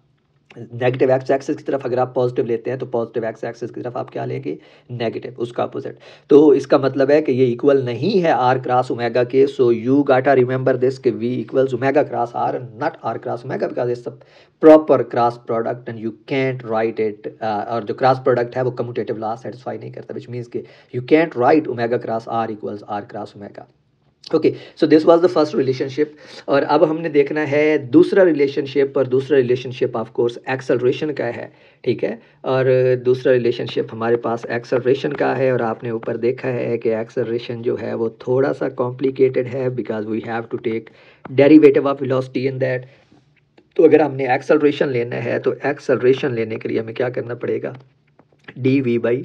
नेगेटिव एक्स एक्सिस की तरफ अगर आप पॉजिटिव लेते हैं तो पॉजिटिव एक्स एक्सिस की तरफ आप क्या लेंगे, नेगेटिव, उसका अपोजिट। तो इसका मतलब है कि ये इक्वल नहीं है आर क्रॉस ओमेगा के। So you gotta remember this कि v equals omega cross r not r cross omega, because it's a proper cross product and you can't write it. और जो क्रॉस प्रोडक्ट है वो commutative law satisfy नहीं करता, which means कि you can't write omega cross R equals R cross omega. Okay, so this was the first relationship. और अब हमने देखना है दूसरा रिलेशनशिप, और दूसरा रिलेशनशिप ऑफ कोर्स एक्सेलरेशन का है, ठीक है। और दूसरा रिलेशनशिप हमारे पास एक्सेलरेशन का है, और आपने ऊपर देखा है कि एक्सेलरेशन जो है वो थोड़ा सा कॉम्प्लिकेटेड है because we have to take derivative of velocity in that. तो अगर हमने एक्सेलरेशन लेना है तो एक्सेलरेशन लेने के लिए हमें क्या करना पड़ेगा, D V by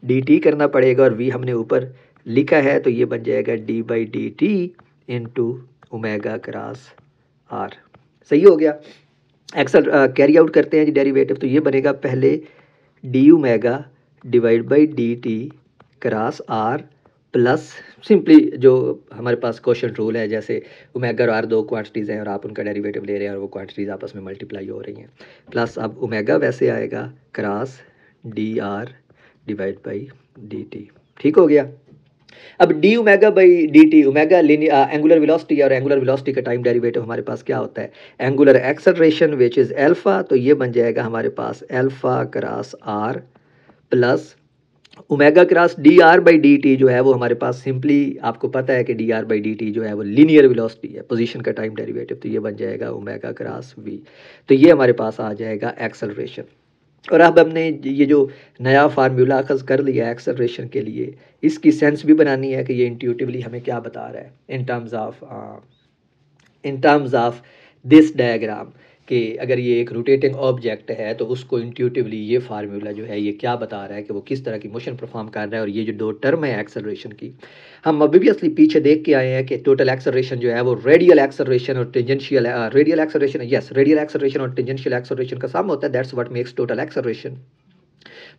D T करना पड़ेगा, और वी हमने ऊपर लिखा है तो ये बन जाएगा D by D T into omega cross R. सही हो गया। एक्सल कैरी आउट करते हैं जी डेरिवेटिव, तो ये बनेगा पहले D omega divide by D T cross are plus simply जो हमारे पास क्वेश्चन रूल है, जैसे ओमेगा और आर दो क्वांटिटीज़ हैं और आप उनका डेरिवेटिव ले रहे हैं और वो क्वांटिटीज़ आपस में मल्टीप्लाई हो रही हैं, प्लस अब ओमेगा वैसे आएगा cross d r divide by D t, ठीक हो गया। अब d omega by D t, omega angular velocity, और एंगुलर वेलोसिटी का टाइम डेरिवेटिव हमारे पास क्या होता है, angular acceleration which is alpha, तो ये बन जाएगा हमारे पास alpha cross are plus omega cross d r by D t जो है वो हमारे पास सिंपली आपको पता है कि D r by D t जो है वो लीनियर वेलोसिटी है, पोजीशन का टाइम डेरिवेटिव, तो ये बन जाएगा ओमेगा क्रॉस वी। तो ये हमारे पास आ जाएगा एक्सेलरेशन। और अब हमने ये जो नया फार्मूला अखज़ कर लिया एक्सेलरेशन के लिए, इसकी सेंस भी बनानी है कि ये इंट्यूटिवली हमें क्या बता रहा है इन टर्म्स ऑफ दिस डायग्राम, कि अगर ये एक रोटेटिंग ऑब्जेक्ट है तो उसको इंट्यूटिवली ये फार्मूला जो है ये क्या बता रहा है कि वो किस तरह की मोशन परफॉर्म कर रहा है। और ये जो दो टर्म है एक्सेलरेशन की, हम अभी भी असली पीछे देख के आए हैं कि टोटल एक्सेलरेशन जो है वो रेडियल एक्सेलरेशन और टेंजेंशियल रेडियल एक्सेलरेशन और टेंजेंशियल एक्सेलरेशन का सम होता है, that's what makes total acceleration.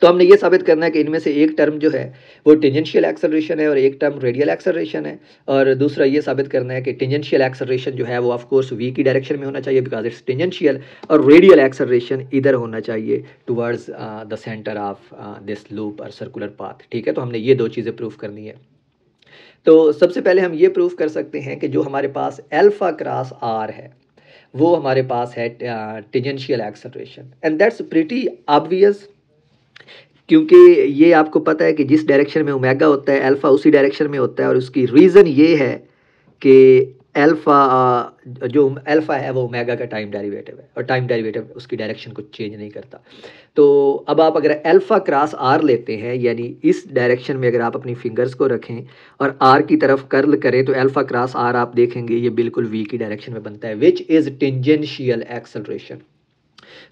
तो हमने ये साबित करना है कि इनमें से एक टर्म जो है वो टेंजेंशियल एक्सेलरेशन है और एक टर्म रेडियल एक्सेलरेशन है, और दूसरा ये साबित करना है कि टेंजेंशियल एक्सेलरेशन जो है वो ऑफ कोर्स वी की डायरेक्शन में होना चाहिए बिकॉज इट्स टेंजेंशियल, और रेडियल एक्सेलरेशन इधर होना चाहिए towards the centre of this loop और सर्कुलर पाथ। ठीक है, तो हमने ये दो चीज़ें प्रूव करनी है। तो सबसे पहले हम ये प्रूव कर सकते हैं कि जो हमारे पास अल्फा क्रॉस आर है वो हमारे पास है tangential acceleration, and that's pretty obvious, क्योंकि ये आपको पता है कि जिस डायरेक्शन में ओमेगा होता है अल्फ़ा उसी डायरेक्शन में होता है, और उसकी रीज़न ये है कि जो अल्फ़ा है वो ओमेगा का टाइम डेरिवेटिव है, और टाइम डेरिवेटिव उसकी डायरेक्शन को चेंज नहीं करता। तो अब आप अगर अल्फ़ा क्रॉस आर लेते हैं, यानी इस डायरेक्शन में अगर आप अपनी फिंगर्स को रखें और आर की तरफ कर्ल करें, तो अल्फ़ा क्रॉस आर आप देखेंगे ये बिल्कुल वी की डायरेक्शन में बनता है, which is tangential acceleration.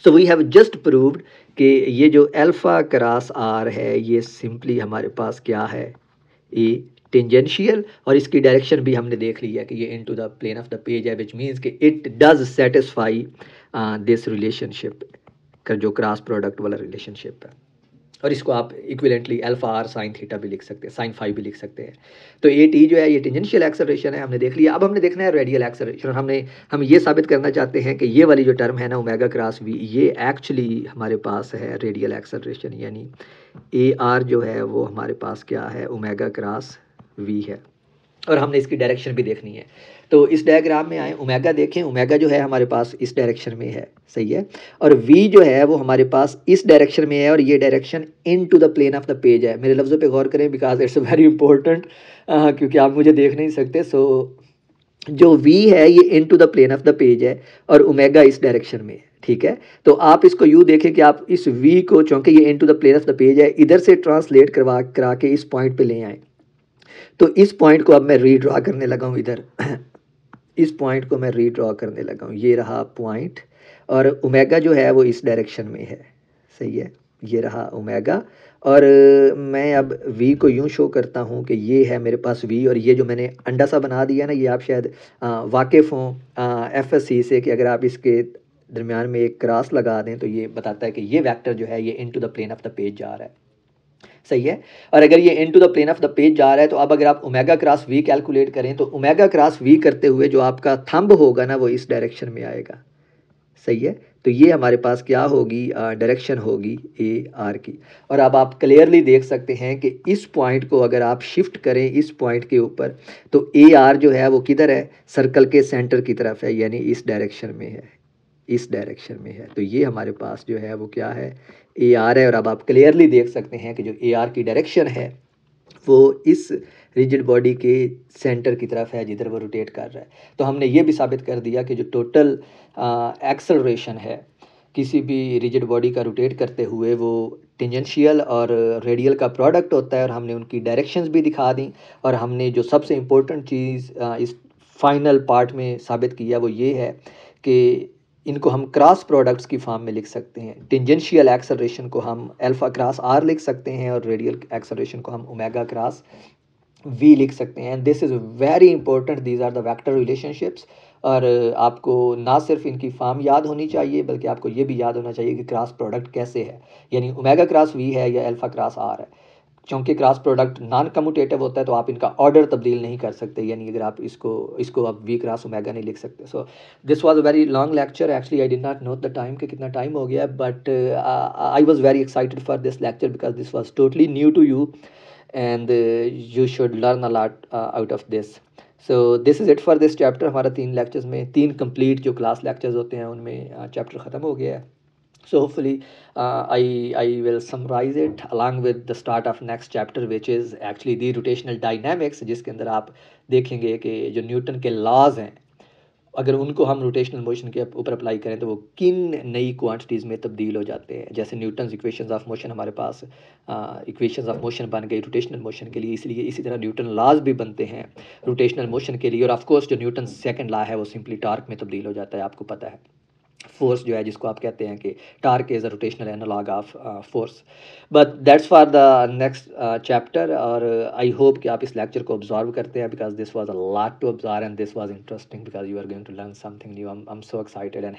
So we have just proved कि ये जो अल्फ़ा क्रॉस आर है ये सिंपली हमारे पास क्या है, ये टेंजेंशियल, और इसकी डायरेक्शन भी हमने देख ली है कि ये into the plane of the page है, विच मीन्स कि it does satisfy this relationship का जो क्रॉस प्रोडक्ट वाला रिलेशनशिप है, और इसको आप equivalently alpha R sine theta भी लिख सकते हैं, साइन फाई भी लिख सकते हैं। तो ए टी जो है ये टेंजेंशियल एक्सेलरेशन है, हमने देख लिया। अब हमने देखना है रेडियल एक्सेलरेशन, हम ये साबित करना चाहते हैं कि ये वाली जो टर्म है ना ओमेगा क्रॉस वी, ये एक्चुअली हमारे पास है रेडियल एक्सेलरेशन, यानी ए आर जो है वो हमारे पास क्या है, ओमेगा क्रॉस वी है, और हमने इसकी डायरेक्शन भी देखनी है। तो इस डायग्राम में आए, ओमेगा देखें, ओमेगा जो है हमारे पास इस डायरेक्शन में है, सही है, और वी जो है वो हमारे पास इस डायरेक्शन में है, और ये direction into the plane of the page है। मेरे लफ्ज़ों पे गौर करें बिकॉज इट्स वेरी इंपॉर्टेंट, क्योंकि आप मुझे देख नहीं सकते। सो जो वी है ये into the plane of the page है, और ओमेगा इस डायरेक्शन में है। ठीक है, तो आप इसको यूँ देखें कि आप इस वी को, चूँकि ये into the plane of the page है, इधर से ट्रांसलेट करा के इस पॉइंट पे ले आएँ। तो इस पॉइंट को अब मैं रीड्रॉ करने लगा हूँ इधर इस पॉइंट को मैं रीड्रॉ करने लगा हूँ, ये रहा पॉइंट, और ओमेगा जो है वो इस डायरेक्शन में है, सही है, ये रहा ओमेगा, और मैं अब वी को यूं शो करता हूँ कि ये है मेरे पास वी, और ये जो मैंने अंडा सा बना दिया ना, ये आप शायद वाकिफ़ हों एफएससी से, कि अगर आप इसके दरमियान में एक क्रॉस लगा दें तो ये बताता है कि ये वेक्टर जो है ये into the plane of the page जा रहा है, सही है। और अगर ये into the plane of the page जा रहा है, तो अब अगर आप ओमेगा क्रॉस वी कैलकुलेट करें, तो ओमेगा क्रॉस वी करते हुए जो आपका थंब होगा ना वो इस डायरेक्शन में आएगा, सही है। तो ये हमारे पास क्या होगी, डायरेक्शन होगी ए आर की। और अब आप क्लियरली देख सकते हैं कि इस पॉइंट को अगर आप शिफ्ट करें इस पॉइंट के ऊपर, तो ए आर जो है वो किधर है, सर्कल के सेंटर की तरफ है, यानी इस डायरेक्शन में है, इस डायरेक्शन में है। तो ये हमारे पास जो है वो क्या है, ए आर है। और अब आप क्लियरली देख सकते हैं कि जो ए आर की डायरेक्शन है वो इस रिजिड बॉडी के सेंटर की तरफ है जिधर वो रोटेट कर रहा है। तो हमने ये भी साबित कर दिया कि जो टोटल एक्सेलरेशन है किसी भी रिजिड बॉडी का रोटेट करते हुए वो टेंजेंशियल और रेडियल का प्रोडक्ट होता है, और हमने उनकी डायरेक्शंस भी दिखा दी। और हमने जो सबसे इम्पोर्टेंट चीज़ इस फाइनल पार्ट में साबित किया वो ये है कि इनको हम क्रॉस प्रोडक्ट्स की फॉर्म में लिख सकते हैं। टेंजेंशियल एक्सेलरेशन को हम अल्फा क्रॉस आर लिख सकते हैं, और रेडियल एक्सेलरेशन को हम ओमेगा क्रॉस वी लिख सकते हैं। And this is very important, these are the vector relationships. और आपको ना सिर्फ इनकी फॉर्म याद होनी चाहिए बल्कि आपको ये भी याद होना चाहिए कि क्रॉस प्रोडक्ट कैसे है, यानी ओमेगा क्रॉस वी है या अल्फा क्रॉस आर है। चूँकि क्रॉस प्रोडक्ट नॉन कम्यूटेटिव होता है तो आप इनका ऑर्डर तब्दील नहीं कर सकते, यानी अगर आप इसको आप वी क्रॉस ओमेगा नहीं लिख सकते। So this was a very long lecture, actually I did not know the time कि कितना टाइम हो गया, but I was very excited for this lecture because this was totally new to you, and you should learn a lot out of this. So this is it for this chapter. हमारा 3 lectures में 3 complete जो class lectures होते हैं उनमें chapter ख़त्म हो गया है। So hopefully I will summarize it along with the start of next chapter which is actually the rotational dynamics, जिसके अंदर आप देखेंगे कि जो न्यूटन के लॉज हैं अगर उनको हम रोटेशनल मोशन के ऊपर अप्लाई करें तो वो किन नई क्वांटिटीज़ में तब्दील हो जाते हैं। जैसे न्यूटन्स इक्वेशंस ऑफ मोशन हमारे पास इक्वेशंस ऑफ मोशन बन गई रोटेशनल मोशन के लिए, इसलिए इसी तरह न्यूटन लॉज भी बनते हैं रोटेशनल मोशन के लिए। और ऑफ कोर्स जो न्यूटन सेकंड लॉ है वो सिंपली टॉर्क में तब्दील हो जाता है, आपको पता है। फोर्स जो है जिसको आप कहते हैं कि torque is a rotational analog of force. But that's for the next chapter. और आई होप कि आप इस लेक्चर को ऑब्जर्व करते हैं because this was a lot to observe and this was interesting because you are going to learn something new. I am so excited and